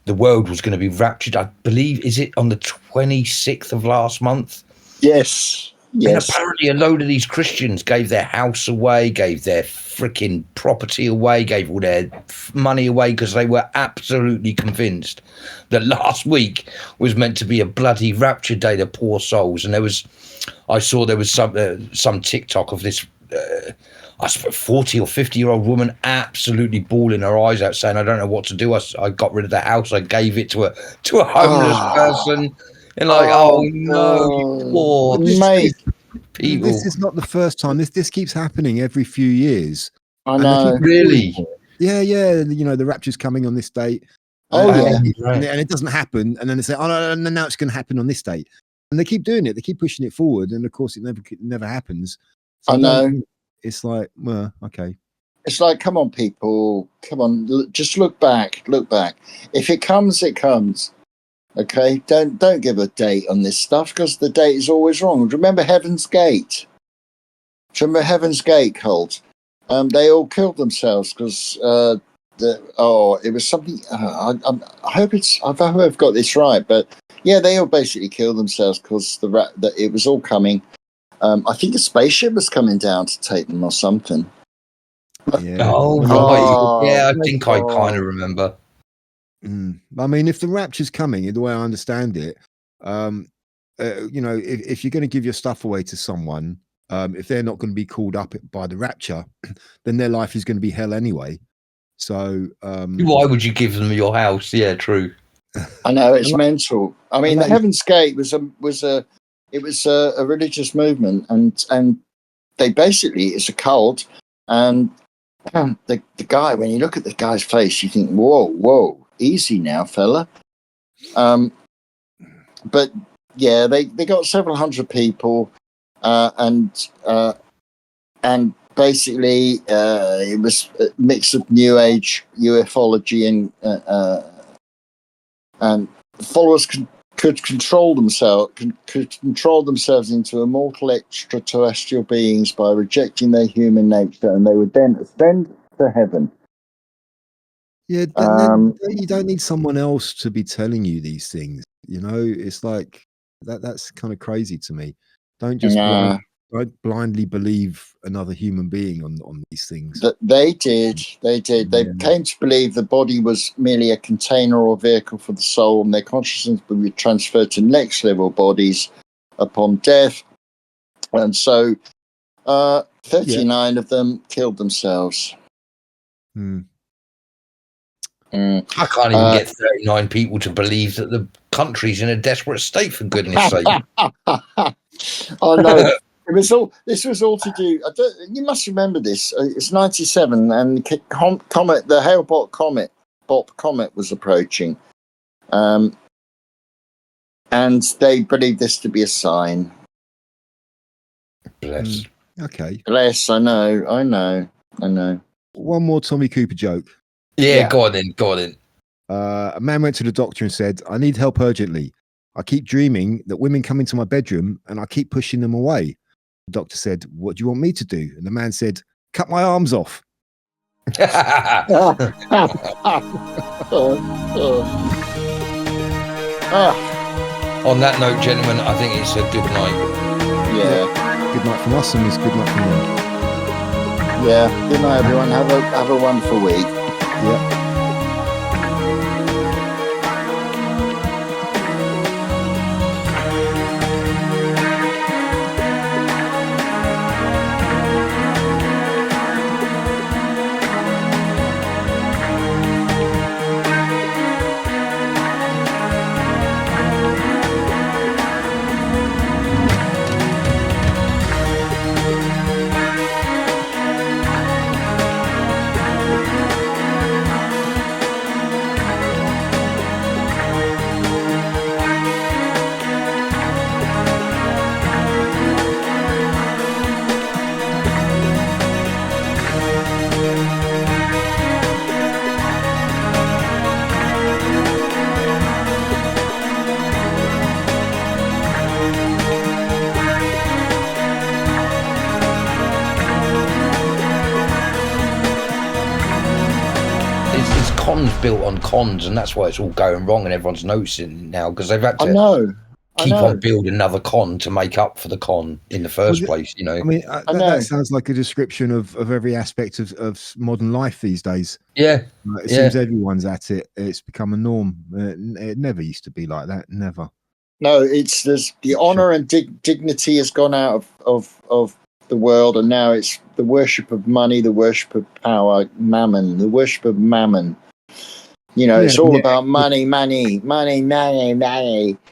the world was going to be raptured. I believe, is it on the 26th of last month? Yes. And apparently a load of these Christians gave their house away, gave their freaking property away, gave all their money away because they were absolutely convinced that last week was meant to be a bloody rapture day, the poor souls. And I saw there was some TikTok of this, I suppose 40 or 50-year-old woman absolutely bawling her eyes out saying, I don't know what to do. I got rid of the house. I gave it to a homeless person. And like, no, you poor mate. People. This is not the first time. This keeps happening every few years. I know. Really? Yeah. You know, the rapture's coming on this date. Right. And it doesn't happen. And then they say, oh, no, now it's going to happen on this date. And they keep doing it. They keep pushing it forward. And of course, it never happens. So I know. It's like, well, okay. It's like, come on, people. Come on. Just look back. If it comes, it comes. Okay, don't give a date on this stuff because the date is always wrong. Remember Heaven's Gate? Remember Heaven's Gate cult? They all killed themselves because it was something. I hope I've got this right, but yeah, they all basically killed themselves because that it was all coming. I think a spaceship was coming down to take them or something. Yeah. Oh, Well, right. Oh, Yeah, I think I kind God. of remember. I mean, if the rapture's coming, the way I understand it, if you're going to give your stuff away to someone, if they're not going to be called up by the rapture, then their life is going to be hell anyway. So, Why would you give them your house? Yeah, true. I know it's mental. I mean, the like- Heaven's Gate was a religious movement, and they basically it's a cult. And the guy, when you look at the guy's face, you think, whoa, easy now, fella. But yeah, they got several hundred people, and basically it was a mix of New Age ufology and followers could control themselves into immortal extraterrestrial beings by rejecting their human nature, and they would then ascend to heaven. Yeah, then you don't need someone else to be telling you these things. It's like that's kind of crazy to me. Don't just blindly believe another human being on these things. They did. They came to believe the body was merely a container or vehicle for the soul, and their consciousness would be transferred to next level bodies upon death. And so 39 of them killed themselves. I can't even get 39 people to believe that the country's in a desperate state, for goodness sake. Oh no. This was all to do. You must remember this. It's 97, and the Hale-Bopp comet was approaching, and they believed this to be a sign. Bless. Okay. Bless. I know. One more Tommy Cooper joke. Yeah, go on then. A man went to the doctor and said, "I need help urgently. I keep dreaming that women come into my bedroom and I keep pushing them away." The doctor said, "What do you want me to do?" And the man said, "Cut my arms off." On that note, gentlemen, I think it's a good night. Yeah. Good night from us, and it's good night from them. Yeah. Good night, everyone. Have a wonderful week. Yeah. Cons built on cons, and that's why it's all going wrong, and everyone's noticing now because they've had to keep on building another con to make up for the con in the first place. I mean, that sounds like a description of every aspect of modern life these days. Yeah, it seems everyone's at it. It's become a norm. It never used to be like that. Never. No, there's the honor and dignity has gone out of the world, and now it's the worship of money, the worship of power, mammon, the worship of mammon. It's all about money.